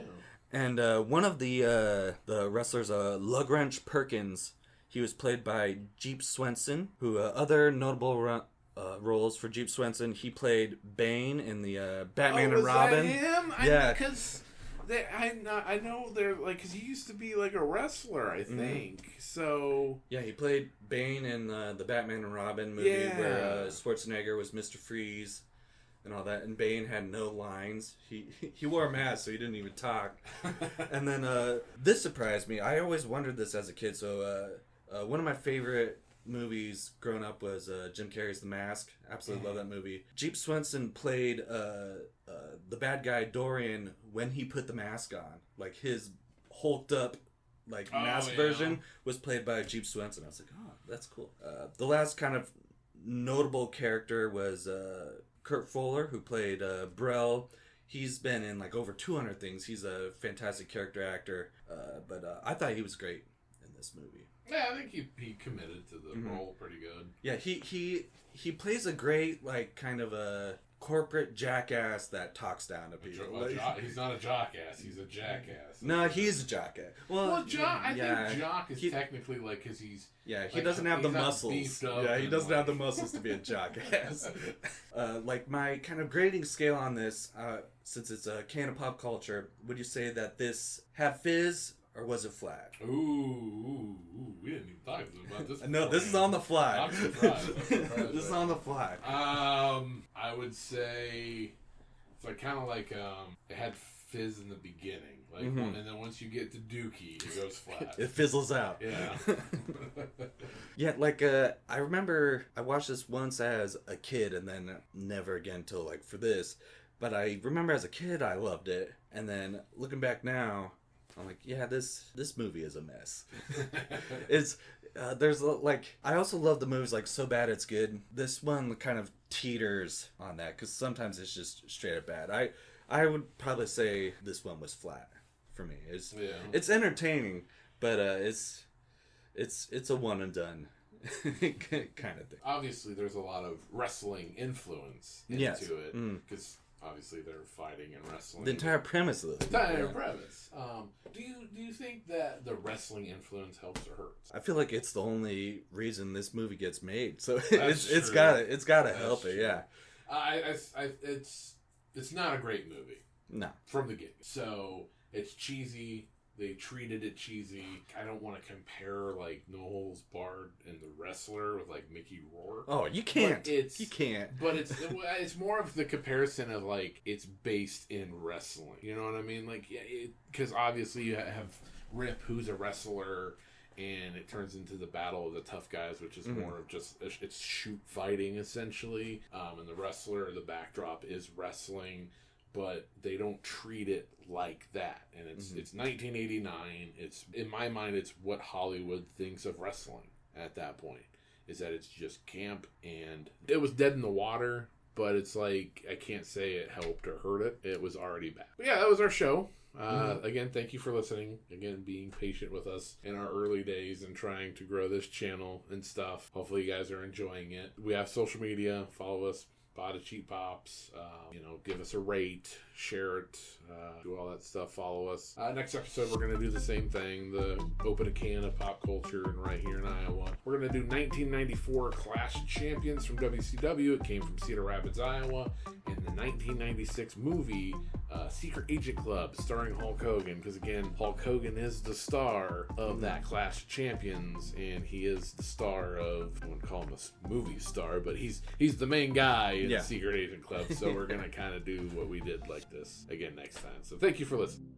And one of the wrestlers, Lugwrench Perkins, he was played by Jeep Swenson, who other notable roles for Jeep Swenson, he played Bane in the Batman and Robin. That him? Yeah, because I know they're like, because he used to be like a wrestler, I think. So yeah, he played Bane in the Batman and Robin movie where Schwarzenegger was Mr. Freeze and all that, and Bane had no lines. He wore a mask, so he didn't even talk. And then this surprised me. I always wondered this as a kid. So one of my favorite movies growing up was Jim Carrey's The Mask. Absolutely love that movie. Jeep Swenson played the bad guy Dorian when he put the mask on. Like his hulked up mask version was played by Jeep Swenson. I was like, oh, that's cool. The last kind of notable character was Kurt Fuller, who played Brel. He's been in like over 200 things. He's a fantastic character actor, but I thought he was great in this movie. Yeah, I think he committed to the role pretty good. Yeah, he plays a great kind of a corporate jackass that talks down to people. He's not a jock-ass. He's a jackass. No, he's a jackass. Well, think jock is technically like because he's he doesn't have the muscles. Yeah, he doesn't have the muscles to be a jackass. My kind of grading scale on this, since it's a can of pop culture, would you say that this had fizz? Or was it flat? Ooh, we didn't even talk about this. No, this is on the fly. I'm surprised. This is on the fly. I would say it's kind of like it had fizz in the beginning. Like, and then once you get to Dookey, it goes flat. It fizzles out. Yeah. Yeah, like, I remember I watched this once as a kid and then never again till, like, for this. But I remember as a kid I loved it. And then looking back now, I'm like, yeah, this movie is a mess. It's, there's, like, I also love the movies, like, So Bad It's Good. This one kind of teeters on that, because sometimes it's just straight up bad. I would probably say this one was flat for me. It's entertaining, but it's a one and done kind of thing. Obviously, there's a lot of wrestling influence into it, because obviously they're fighting and wrestling. The entire premise of this. Premise. Do you think that the wrestling influence helps or hurts? I feel like it's the only reason this movie gets made, so it's gotta help it. Yeah. It's not a great movie. No. From the get. So it's cheesy. They treated it cheesy. I don't want to compare like No Holds Barred and The Wrestler with like Mickey Rourke. Oh, you can't. You can't. But it's more of the comparison of like it's based in wrestling. You know what I mean? Like, because obviously you have Rip, who's a wrestler, and it turns into the Battle of the Tough Guys, which is more of just it's shoot fighting essentially. And the Wrestler, the backdrop is wrestling. But they don't treat it like that, and it's 1989. It's, in my mind, it's what Hollywood thinks of wrestling at that point. Is that it's just camp, and it was dead in the water. But it's like, I can't say it helped or hurt it. It was already bad. But yeah, that was our show. Again, thank you for listening. Again, being patient with us in our early days and trying to grow this channel and stuff. Hopefully, you guys are enjoying it. We have social media. Follow us. Bada Cheap Pops, give us a rate, share it, do all that stuff, follow us. Next episode, we're going to do the same thing, open a can of pop culture, and right here in Iowa. We're going to do 1994 Clash of Champions from WCW. It came from Cedar Rapids, Iowa. And the 1996 movie, Secret Agent Club, starring Hulk Hogan. Because again, Hulk Hogan is the star of that Clash of Champions, and he is the star of, I wouldn't call him a movie star, but he's the main guy in Secret Agent Club. So we're going to kind of do what we did like this again next time. So thank you for listening.